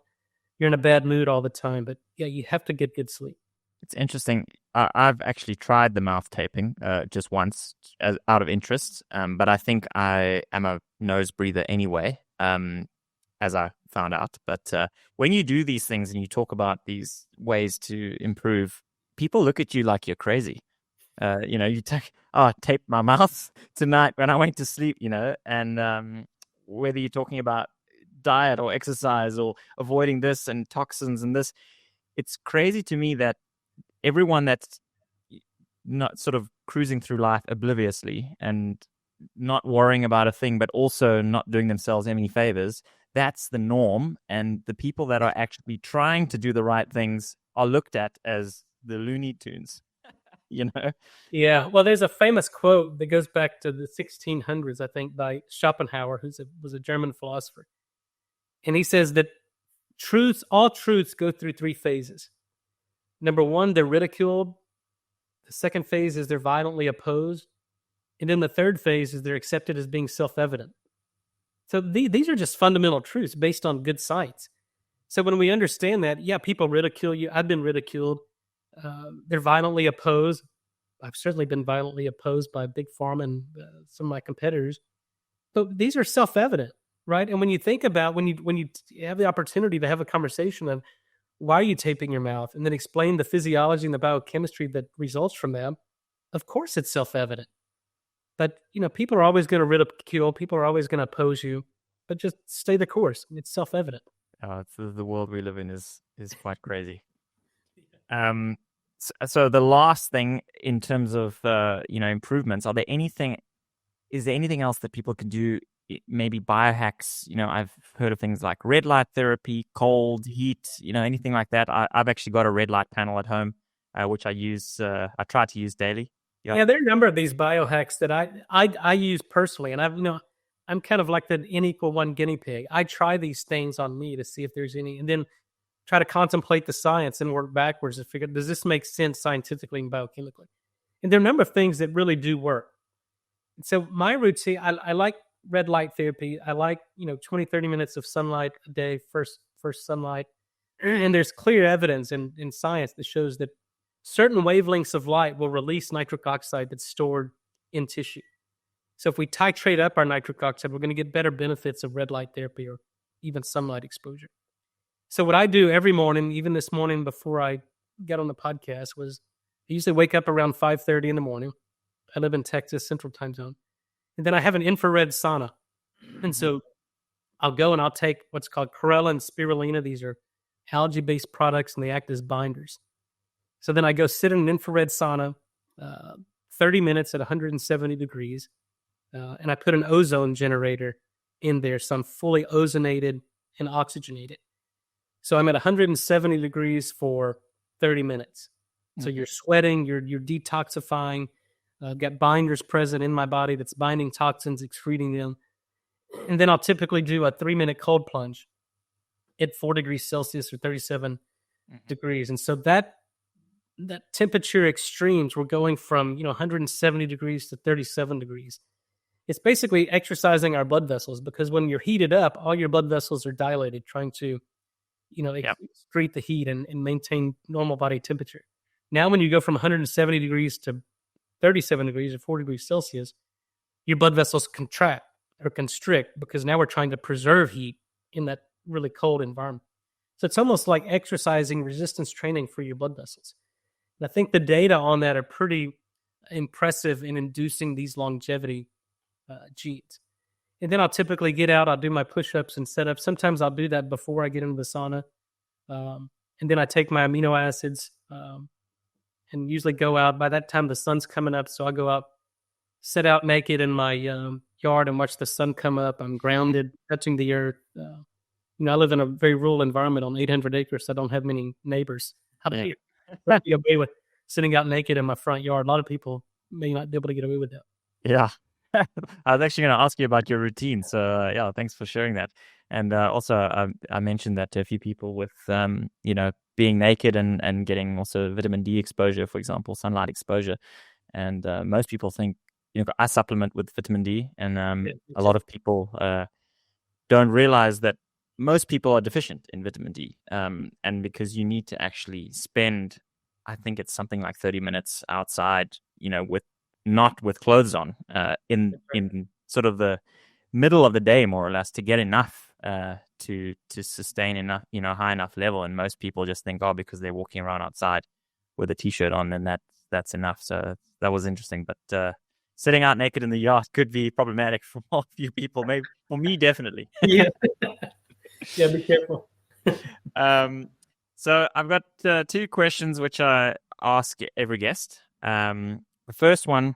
in a bad mood all the time. But yeah, you have to get good sleep. It's interesting. I've actually tried the mouth taping just once out of interest, but I think I am a nose breather anyway, as I found out. But when you do these things and you talk about these ways to improve, people look at you like you're crazy. You tape my mouth tonight when I went to sleep, and whether you're talking about diet or exercise or avoiding this and toxins and this, it's crazy to me that everyone that's not sort of cruising through life obliviously and not worrying about a thing, but also not doing themselves any favors, that's the norm. And the people that are actually trying to do the right things are looked at as the Looney Tunes, Yeah. Well, there's a famous quote that goes back to the 1600s, I think, by Schopenhauer, who was a German philosopher. And he says that all truths go through three phases. Number one, they're ridiculed. The second phase is they're violently opposed. And then the third phase is they're accepted as being self-evident. So these are just fundamental truths based on good science. So when we understand that, yeah, people ridicule you. I've been ridiculed. They're violently opposed. I've certainly been violently opposed by Big Pharma and some of my competitors. But these are self-evident, right? And when you think about when you have the opportunity to have a conversation of why are you taping your mouth, and then explain the physiology and the biochemistry that results from that, of course it's self-evident. But people are always going to ridicule. People are always going to oppose you. But just stay the course. It's self-evident. The world we live in is quite crazy. So the last thing in terms of improvements, is there anything else that people can do? Maybe biohacks. I've heard of things like red light therapy, cold, heat, anything like that. I've actually got a red light panel at home, which I use. I try to use daily. Yeah, there are a number of these biohacks that I use personally, and I'm kind of like the N=1 guinea pig. I try these things on me to see if there's any, and then try to contemplate the science and work backwards to figure, does this make sense scientifically and biochemically? And there are a number of things that really do work. And so my routine, I like red light therapy. I like 20, 30 minutes of sunlight a day, first sunlight. And there's clear evidence in science that shows that certain wavelengths of light will release nitric oxide that's stored in tissue. So if we titrate up our nitric oxide, we're going to get better benefits of red light therapy or even sunlight exposure. So what I do every morning, even this morning before I got on the podcast, was I usually wake up around 5:30 in the morning. I live in Texas, Central Time Zone. And then I have an infrared sauna. And so I'll go and I'll take what's called chlorella and spirulina. These are algae-based products, and they act as binders. So then I go sit in an infrared sauna, 30 minutes at 170 degrees, and I put an ozone generator in there, so I'm fully ozonated and oxygenated. So I'm at 170 degrees for 30 minutes. So you're sweating, you're detoxifying. I've got binders present in my body that's binding toxins, excreting them. And then I'll typically do a 3-minute cold plunge at 4 degrees Celsius or 37 degrees. And so that temperature extremes, we're going from 170 degrees to 37 degrees. It's basically exercising our blood vessels, because when you're heated up, all your blood vessels are dilated, trying to excrete the heat and maintain normal body temperature. Now, when you go from 170 degrees to 37 degrees or 4 degrees Celsius, your blood vessels contract or constrict, because now we're trying to preserve heat in that really cold environment. So it's almost like exercising resistance training for your blood vessels. And I think the data on that are pretty impressive in inducing these longevity genes. And then I'll typically get out, I'll do my push-ups and sit-ups. Sometimes I'll do that before I get into the sauna. And then I take my amino acids and usually go out. By that time, the sun's coming up, so I go out, sit out naked in my yard and watch the sun come up. I'm grounded, touching the earth. I live in a very rural environment on 800 acres. So I don't have many neighbors. I'd be away with sitting out naked in my front yard. A lot of people may not be able to get away with that. Yeah. I was actually going to ask you about your routine. So, thanks for sharing that. And also, I mentioned that to a few people with, being naked and getting also vitamin D exposure, for example, sunlight exposure. And most people think, I supplement with vitamin D. And a lot of people don't realize that most people are deficient in vitamin D. And because you need to actually spend, I think it's something like 30 minutes outside, not with clothes on, in sort of the middle of the day, more or less, to get enough to sustain enough, high enough level. And most people just think, because they're walking around outside with a t-shirt on, then that's enough. So that was interesting. But sitting out naked in the yard could be problematic for a few people. Maybe for me, definitely. Yeah, be careful. So I've got 2 questions which I ask every guest. The first one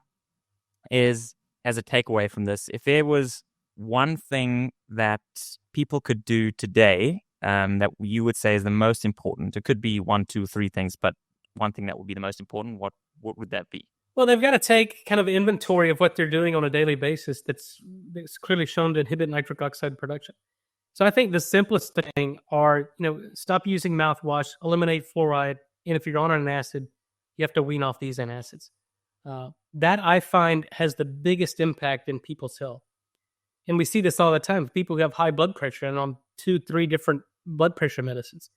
is, as a takeaway from this, if there was one thing that people could do today that you would say is the most important, it could be 1, 2, 3 things, but one thing that would be the most important, what would that be? Well, they've got to take kind of inventory of what they're doing on a daily basis that's clearly shown to inhibit nitric oxide production. So I think the simplest thing are, stop using mouthwash, eliminate fluoride, and if you're on an acid, you have to wean off these antacids. That I find has the biggest impact in people's health. And we see this all the time. People who have high blood pressure and on 2, 3 different blood pressure medicines.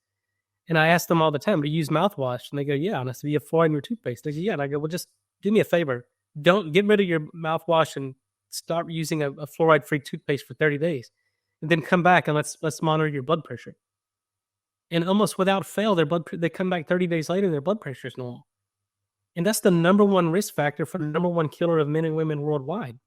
And I ask them all the time, do you use mouthwash? And they go, yeah. And I said, do you have fluoride in your toothpaste? They go, yeah. And I go, well, just do me a favor. Don't get rid of your mouthwash and start using a fluoride-free toothpaste for 30 days. And then come back and let's monitor your blood pressure. And almost without fail, they come back 30 days later, their blood pressure is normal. And that's the number one risk factor for the number one killer of men and women worldwide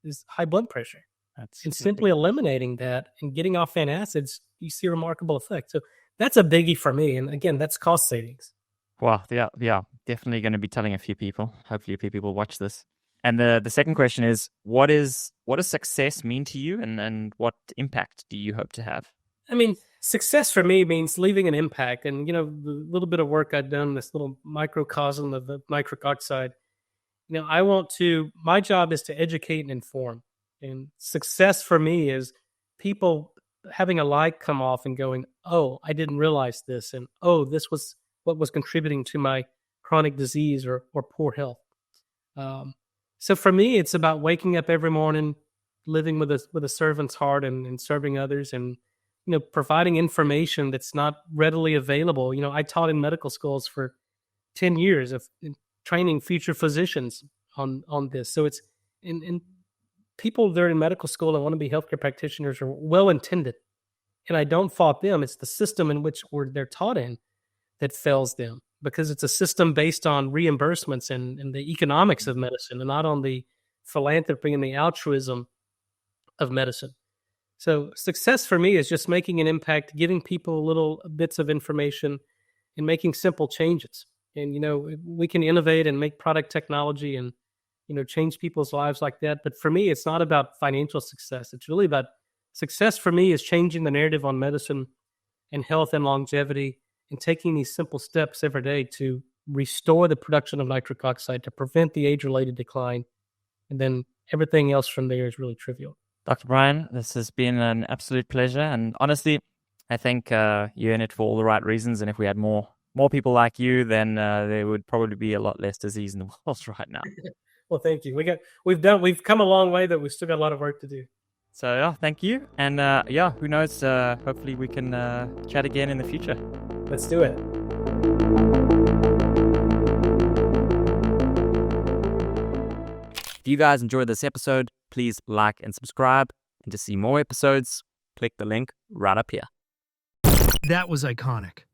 is high blood pressure. And simply eliminating that and getting off antacids, you see a remarkable effect. So that's a biggie for me. And again, that's cost savings. Wow. Yeah. Definitely going to be telling a few people. Hopefully a few people watch this. And the second question is, what does success mean to you, and what impact do you hope to have? I mean, success for me means leaving an impact. And, the little bit of work I've done, this little microcosm of the nitric oxide, my job is to educate and inform. And success for me is people having a light come off and going, oh, I didn't realize this. And, oh, this was what was contributing to my chronic disease or poor health. So for me, it's about waking up every morning, living with a servant's heart and serving others and, providing information that's not readily available. I taught in medical schools for 10 years of training future physicians on this. So it's in people that are in medical school and want to be healthcare practitioners are well-intended. And I don't fault them. It's the system in which they're taught in that fails them, because it's a system based on reimbursements and the economics of medicine and not on the philanthropy and the altruism of medicine. So success for me is just making an impact, giving people little bits of information and making simple changes. And, we can innovate and make product technology and, change people's lives like that. But for me, it's not about financial success. It's really about success for me is changing the narrative on medicine and health and longevity and taking these simple steps every day to restore the production of nitric oxide, to prevent the age-related decline. And then everything else from there is really trivial. Dr. Bryan, this has been an absolute pleasure. And honestly, I think you're in it for all the right reasons. And if we had more people like you, then there would probably be a lot less disease in the world right now. Well, thank you. We've come a long way, but we've still got a lot of work to do. So thank you. And who knows? Hopefully we can chat again in the future. Let's do it. If you guys enjoyed this episode, please like and subscribe. And to see more episodes, click the link right up here. That was iconic.